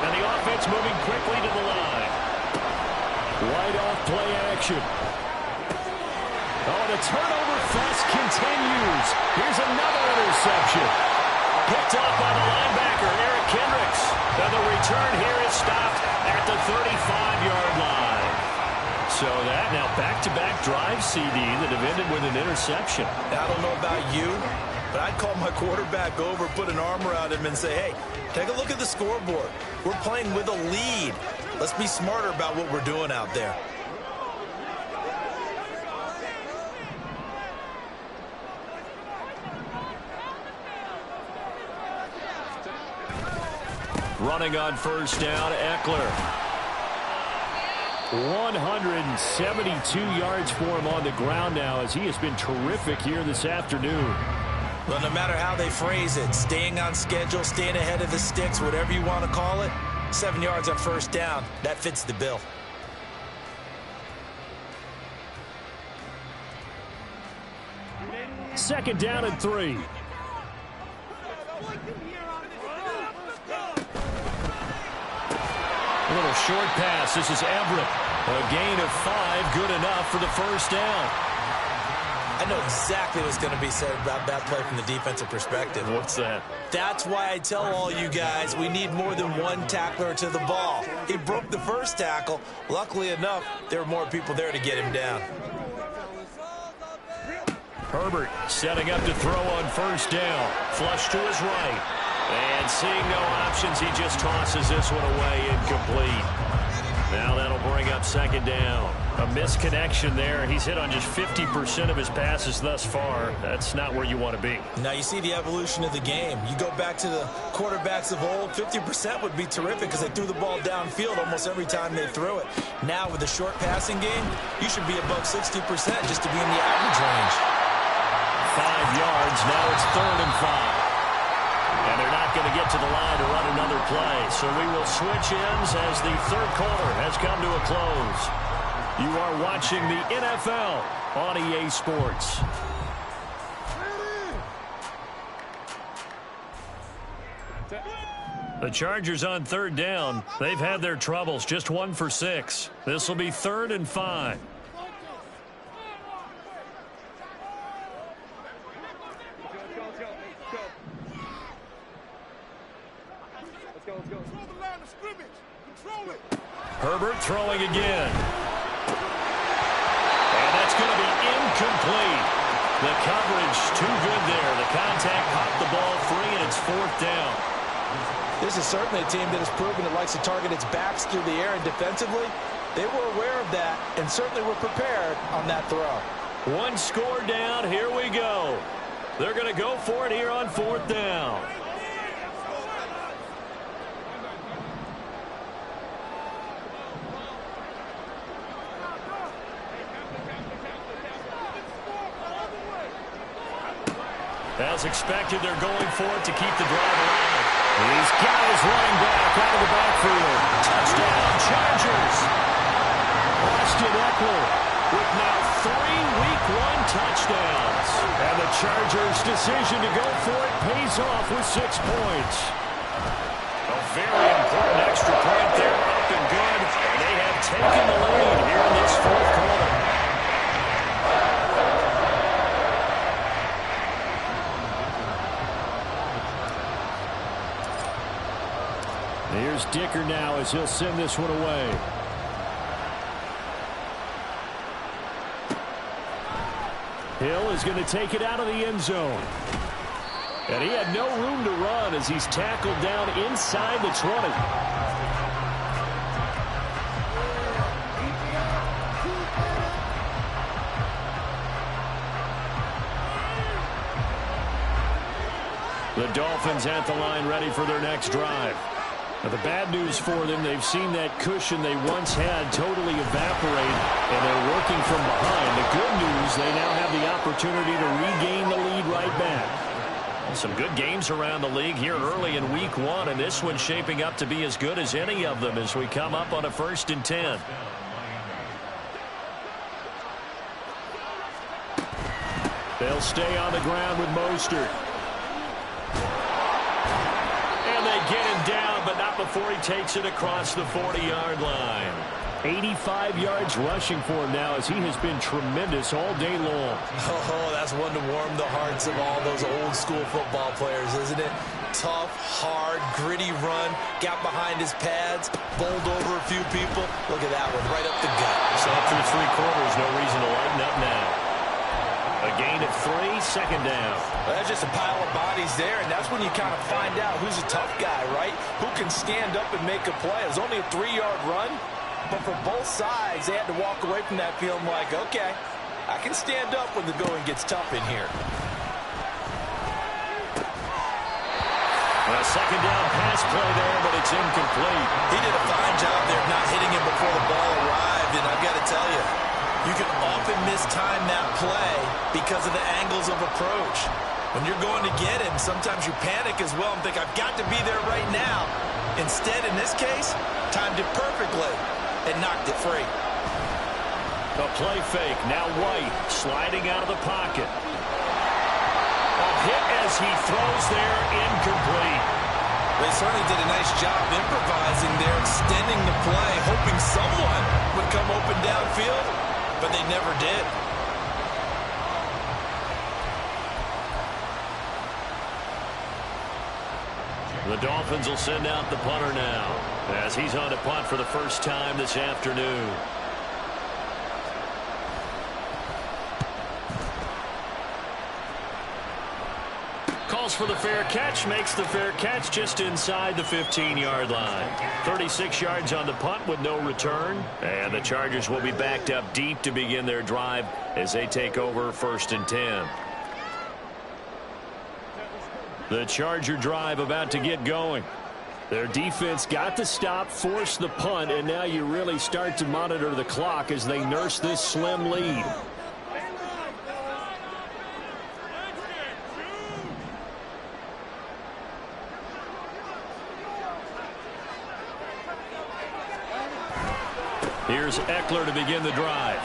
And the offense moving quickly to the line. Right off play action. Oh, the turnover fest continues. Here's another interception. Picked up by the linebacker, Eric Kendricks. And the return here is stopped at the 35-yard line. So that now back-to-back drive CD that have ended with an interception. I don't know about you, but I'd call my quarterback over, put an arm around him, and say, hey, take a look at the scoreboard. We're playing with a lead. Let's be smarter about what we're doing out there. Running on first down, Eckler. 172 yards for him on the ground now as he has been terrific here this afternoon. Well, no matter how they phrase it, staying on schedule, staying ahead of the sticks, whatever you want to call it, 7 yards on first down, that fits the bill. Second down and 3. A little short pass. This is Everett. A gain of 5, good enough for the first down. I know exactly what's going to be said about that play from the defensive perspective. What's that? That's why I tell all you guys we need more than one tackler to the ball. He broke the first tackle. Luckily enough, there were more people there to get him down. Herbert setting up to throw on first down. Flush to his right. And seeing no options, he just tosses this one away, incomplete. Now that'll bring up second down. A misconnection there. He's hit on just 50% of his passes thus far. That's not where you want to be. Now you see the evolution of the game. You go back to the quarterbacks of old, 50% would be terrific because they threw the ball downfield almost every time they threw it. Now with the short passing game, you should be above 60% just to be in the average range. 5 yards. Now it's 3rd and 5. And they're not going to get to the line to run another play. So we will switch ends as the third quarter has come to a close. You are watching the NFL on EA Sports. The Chargers on 3rd down. They've had their troubles. Just 1 for 6. This will be 3rd and 5. Herbert throwing again. And that's going to be incomplete. The coverage too good there. The contact popped the ball free, and it's 4th down. This is certainly a team that has proven it likes to target its backs through the air, and defensively, they were aware of that and certainly were prepared on that throw. 1 score down. Here we go. They're going to go for it here on 4th down. As expected, they're going for it to keep the drive alive. He's got his running back out of the backfield. Touchdown, Chargers. Austin Eckler with now 3 Week 1 touchdowns. And the Chargers' decision to go for it pays off with 6 points. A very important extra point there, up and good. And they have taken the lead here in this 4th quarter. Here's Dicker now as he'll send this one away. Hill is going to take it out of the end zone. And he had no room to run as he's tackled down inside the 20. The Dolphins at the line ready for their next drive. Now, the bad news for them, they've seen that cushion they once had totally evaporate, and they're working from behind. The good news, they now have the opportunity to regain the lead right back. Some good games around the league here early in Week 1, and this one's shaping up to be as good as any of them as we come up on a 1st and 10. They'll stay on the ground with Mostert. Get him down, but not before he takes it across the 40-yard line. 85 yards rushing for him now as he has been tremendous all day long. Oh, that's one to warm the hearts of all those old-school football players, isn't it? Tough, hard, gritty run, got behind his pads, bowled over a few people. Look at that one, right up the gut. So through 3 quarters, no reason to lighten up now. A gain of 3, second down. Well, there's just a pile of bodies there, and that's when you kind of find out who's a tough guy, right? Who can stand up and make a play. It was only a 3-yard run, but for both sides, they had to walk away from that feeling like, okay, I can stand up when the going gets tough in here. A second down pass play there, but it's incomplete. He did a fine job there of not hitting him before the ball arrived, and I've got to tell you, you can often mistime that play because of the angles of approach. When you're going to get him, sometimes you panic as well and think, I've got to be there right now. Instead, in this case, timed it perfectly and knocked it free. A play fake. Now White sliding out of the pocket. A hit as he throws there, incomplete. They certainly did a nice job improvising there, extending the play, hoping someone would come open downfield, but they never did. The Dolphins will send out the punter now as he's on to punt for the first time this afternoon. Calls for the fair catch, makes the fair catch just inside the 15-yard line. 36 yards on the punt with no return. And the Chargers will be backed up deep to begin their drive as they take over 1st and 10. The Charger drive about to get going. Their defense got the stop, forced the punt, and now you really start to monitor the clock as they nurse this slim lead. Here's Eckler to begin the drive.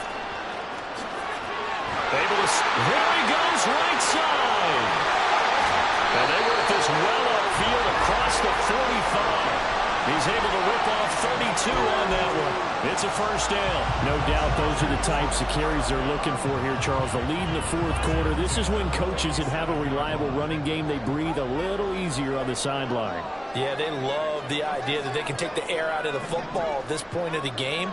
There he goes, right side. And they work this well upfield across the 45. He's able to rip off 32 on that one. It's a first down. No doubt those are the types of carries they're looking for here, Charles. The lead in the 4th quarter. This is when coaches that have a reliable running game, they breathe a little easier on the sideline. Yeah, they love the idea that they can take the air out of the football at this point of the game.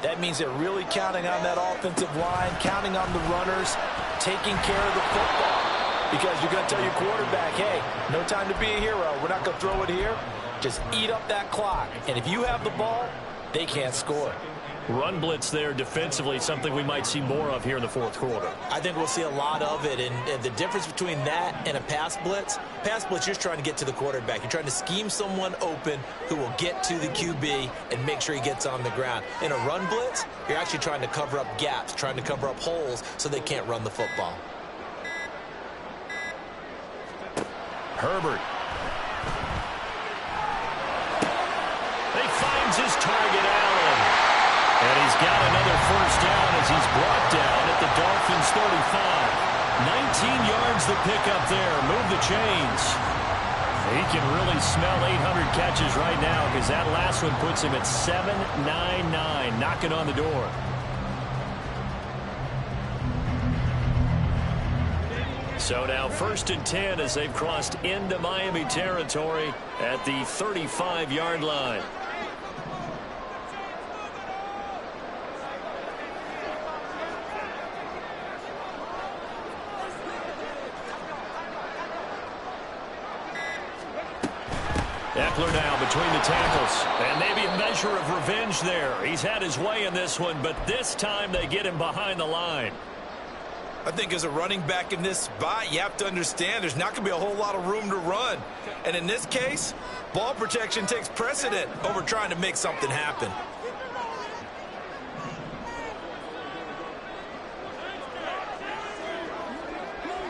That means they're really counting on that offensive line, counting on the runners, taking care of the football. Because you're going to tell your quarterback, hey, no time to be a hero. We're not going to throw it here. Just eat up that clock. And if you have the ball, they can't score. Run blitz there defensively, something we might see more of here in the 4th quarter. I think we'll see a lot of it. And the difference between that and a pass blitz, you're just trying to get to the quarterback. You're trying to scheme someone open who will get to the QB and make sure he gets on the ground. In a run blitz, you're actually trying to cover up gaps, trying to cover up holes so they can't run the football. Herbert. He finds his target, Allen. And he's got another first down as he's brought down at the Dolphins' 35. 19 yards the pickup there. Move the chains. He can really smell 800 catches right now because that last one puts him at 799, knocking on the door. So now 1st and 10 as they've crossed into Miami territory at the 35-yard line. Eckler now between the tackles. And maybe a measure of revenge there. He's had his way in this one, but this time they get him behind the line. I think as a running back in this spot, you have to understand there's not going to be a whole lot of room to run. And in this case, ball protection takes precedent over trying to make something happen.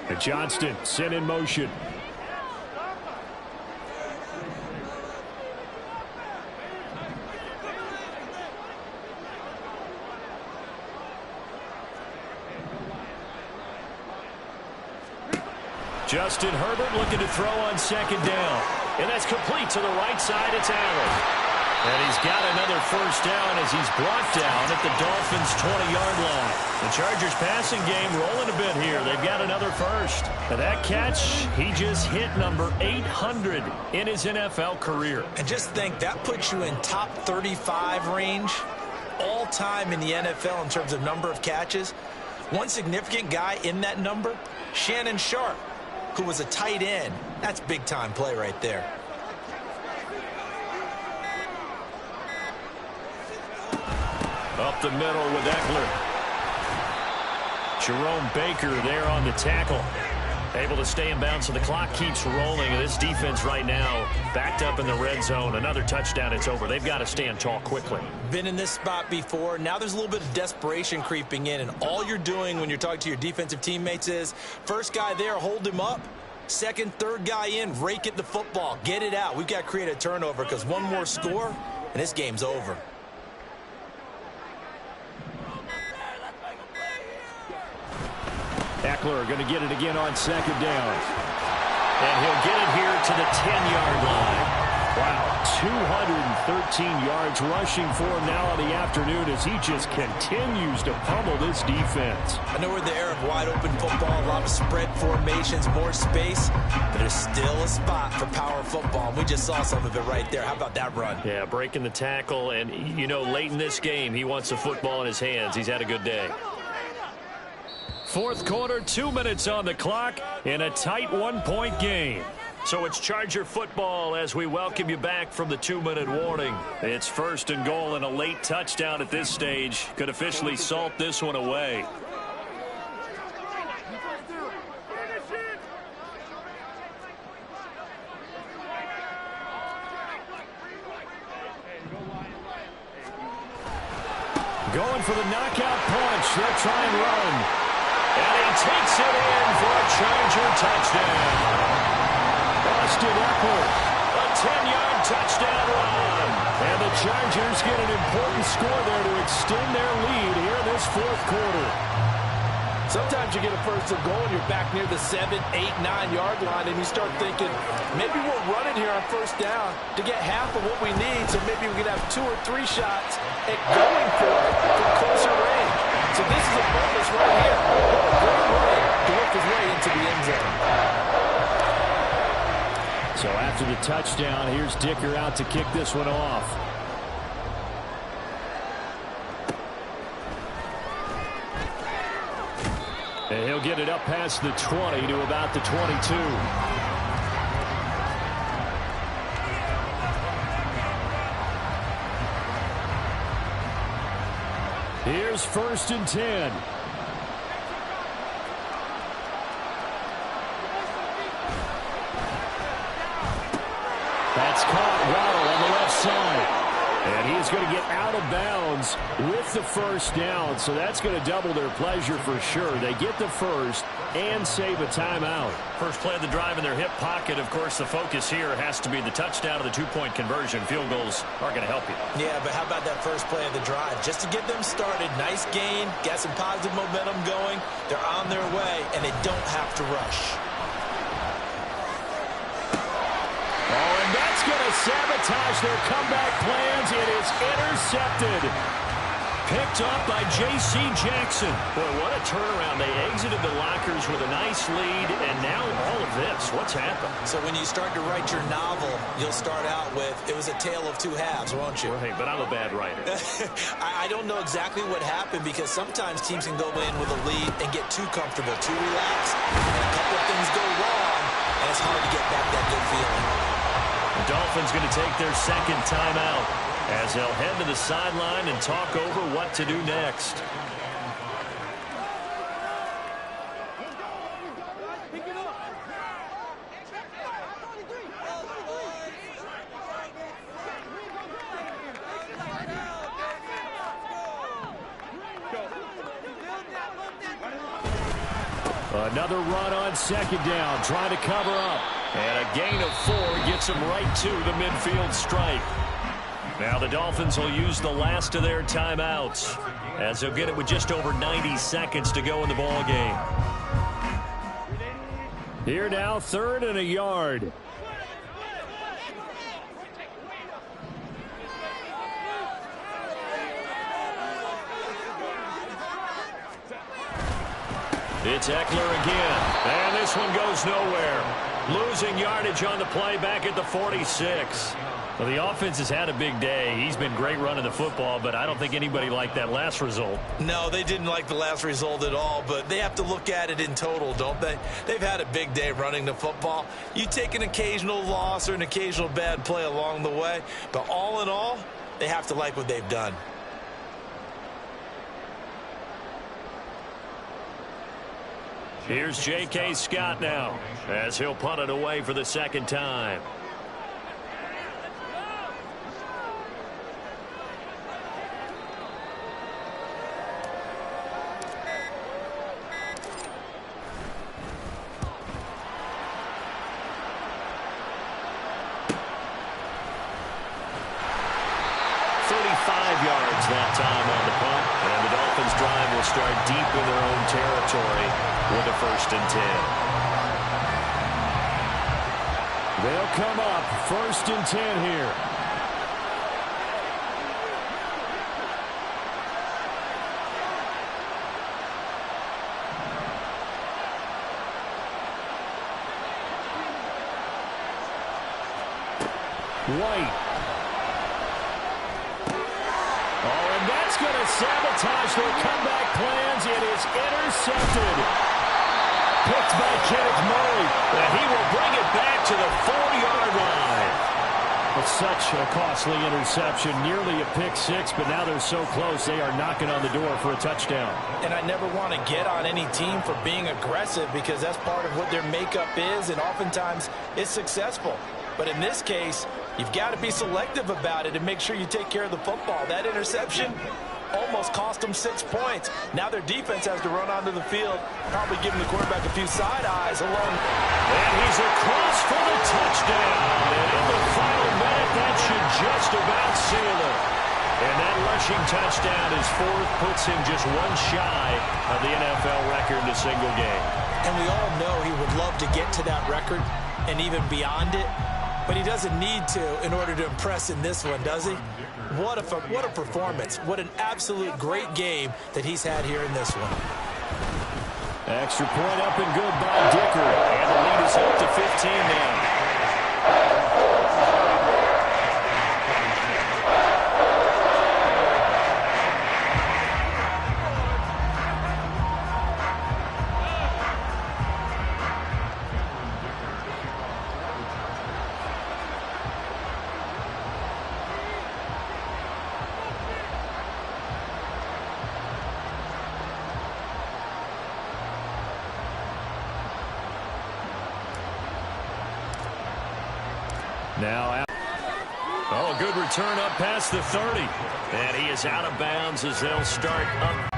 And Johnston sent in motion. Justin Herbert looking to throw on 2nd down. And that's complete to the right side. It's Allen. And he's got another first down as he's brought down at the Dolphins' 20-yard line. The Chargers passing game rolling a bit here. They've got another first. And that catch, he just hit number 800 in his NFL career. And just think, that puts you in top 35 range all time in the NFL in terms of number of catches. One significant guy in that number, Shannon Sharp, who was a tight end. That's big-time play right there. Up the middle with Eckler. Jerome Baker there on the tackle. Able to stay in bounds, so the clock keeps rolling. This defense right now backed up in the red zone. Another touchdown, it's over. They've got to stand tall quickly. Been in this spot before. Now there's a little bit of desperation creeping in, and all you're doing when you're talking to your defensive teammates is, first guy there, hold him up. Second, third guy in, rake at the football. Get it out. We've got to create a turnover because one more score, and this game's over. Eckler going to get it again on second down. And he'll get it here to the 10-yard line. Wow, 213 yards rushing for him now on the afternoon as he just continues to pummel this defense. I know we're in the era of wide-open football, a lot of spread formations, more space, but there's still a spot for power football, and we just saw some of it right there. How about that run? Yeah, breaking the tackle, and, you know, late in this game, he wants the football in his hands. He's had a good day. Fourth quarter, 2 minutes on the clock in a tight one-point game. So it's Charger football as we welcome you back from the 2-minute warning. It's first and goal and a late touchdown at this stage. Could officially salt this one away. Going for the knockout punch. They'll try and run. And he takes it in for a Charger touchdown. Austin Eckler, a 10-yard touchdown run. And the Chargers get an important score there to extend their lead here in this fourth quarter. Sometimes you get a first and goal and you're back near the 7, 8, 9-yard line, and you start thinking, maybe we're running here on first down to get half of what we need, so maybe we can have 2 or 3 shots at going for it from closer range. So this is a bonus right here. What a great way to work his way into the end zone. So after the touchdown, here's Dicker out to kick this one off. And he'll get it up past the 20 to about the 22. Here's first and 10. That's caught. Waddle on the left side. And he's going to get out of bounds with the first down. So that's going to double their pleasure for sure. They get the first and save a timeout. First play of the drive in their hip pocket. Of course, the focus here has to be the touchdown of the 2-point conversion. Field goals are going to help you. Yeah, but how about that first play of the drive? Just to get them started, nice gain, got some positive momentum going. They're on their way, and they don't have to rush. Oh, and that's going to sabotage their comeback plans. It is intercepted. Picked up by J.C. Jackson. Boy, what a turnaround. They exited the lockers with a nice lead, and now all of this. What's happened? So when you start to write your novel, you'll start out with, it was a tale of 2 halves, won't you? Right, but I'm a bad writer. I don't know exactly what happened because sometimes teams can go in with a lead and get too comfortable, too relaxed, and a couple of things go wrong, and it's hard to get back that good feeling. The Dolphins going to take their second timeout as they'll head to the sideline and talk over what to do next. Another run on second down, trying to cover up. And a gain of 4 gets him right to the midfield stripe. Now the Dolphins will use the last of their timeouts as they'll get it with just over 90 seconds to go in the ball game. Here now, 3rd and a yard. It's Eckler again, and this one goes nowhere. Losing yardage on the play back at the 46. Well, the offense has had a big day. He's been great running the football, but I don't think anybody liked that last result. No, they didn't like the last result at all, but they have to look at it in total, don't they? They've had a big day running the football. You take an occasional loss or an occasional bad play along the way, but all in all, they have to like what they've done. Here's J.K. Scott now as he'll punt it away for the second time. Yards that time on the punt, and the Dolphins drive will start deep in their own territory with a 1st and 10. They'll come up 1st and 10 here. White. That's going to sabotage their comeback plans. It is intercepted. Picked by Kenneth Murray. And he will bring it back to the 4-yard line. It's such a costly interception. Nearly a pick six, but now they're so close they are knocking on the door for a touchdown. And I never want to get on any team for being aggressive because that's part of what their makeup is, and oftentimes it's successful. But in this case, you've got to be selective about it and make sure you take care of the football. That interception almost cost them 6 points. Now their defense has to run onto the field, probably giving the quarterback a few side eyes along. And he's across for the touchdown. And in the final minute, that should just about seal it. And that rushing touchdown, his 4th, puts him just one shy of the NFL record in a single game. And we all know he would love to get to that record and even beyond it. But he doesn't need to in order to impress in this one, does he? What a performance. What an absolute great game that he's had here in this one. Extra point up and good by Dicker. And the lead is up to 15 now. Now, oh, good return up past the 30. And he is out of bounds as they'll start up.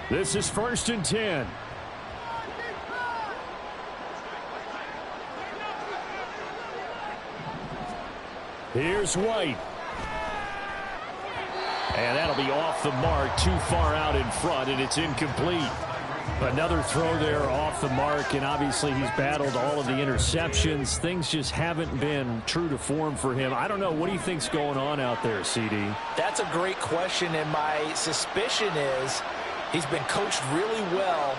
This is 1st and 10. Here's White. And that'll be off the mark, too far out in front, and it's incomplete. Another throw there off the mark, and obviously he's battled all of the interceptions. Things just haven't been true to form for him. I don't know. What do you think's going on out there, CD? That's a great question, and my suspicion is he's been coached really well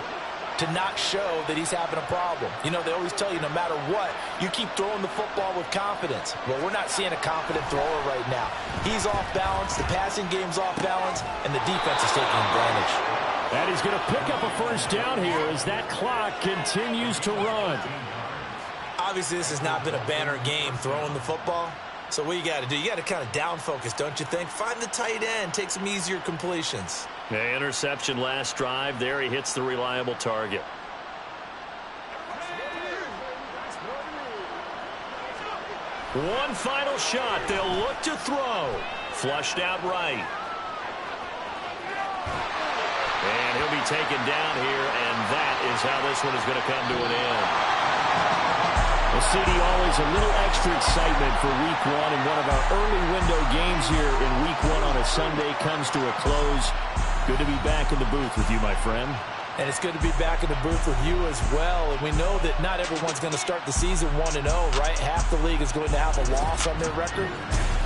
to not show that he's having a problem. You know, they always tell you no matter what, you keep throwing the football with confidence. Well, we're not seeing a confident thrower right now. He's off balance, the passing game's off balance, and the defense is taking advantage. And he's going to pick up a 1st down here as that clock continues to run. Obviously, this has not been a banner game throwing the football. So what you got to do, you got to kind of down focus, don't you think? Find the tight end, take some easier completions. Yeah, interception last drive. There he hits the reliable target. One final shot. They'll look to throw. Flushed out right. And he'll be taken down here, and that is how this one is going to come to an end. Well, CD, always a little extra excitement for Week 1, and one of our early window games here in Week 1 on a Sunday comes to a close. Good to be back in the booth with you, my friend. And it's good to be back in the booth with you as well. And we know that not everyone's going to start the season 1-0, right? Half the league is going to have a loss on their record.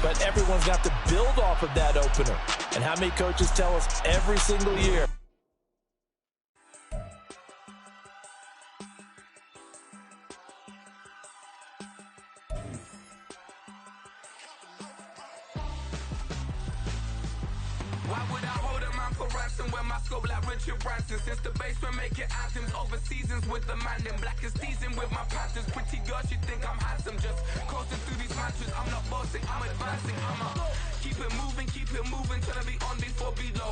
But everyone's got to build off of that opener. And how many coaches tell us every single year? Why would I hold a man for ransom when my scope like Richard Branson? Since the basement making anthems over seasons with the man in black is seasoned with my Panthers. Pretty girl, she think I'm handsome. Just coasting through these matches. I'm not bossing, I'm advancing. I'ma keep it moving till I be on before below.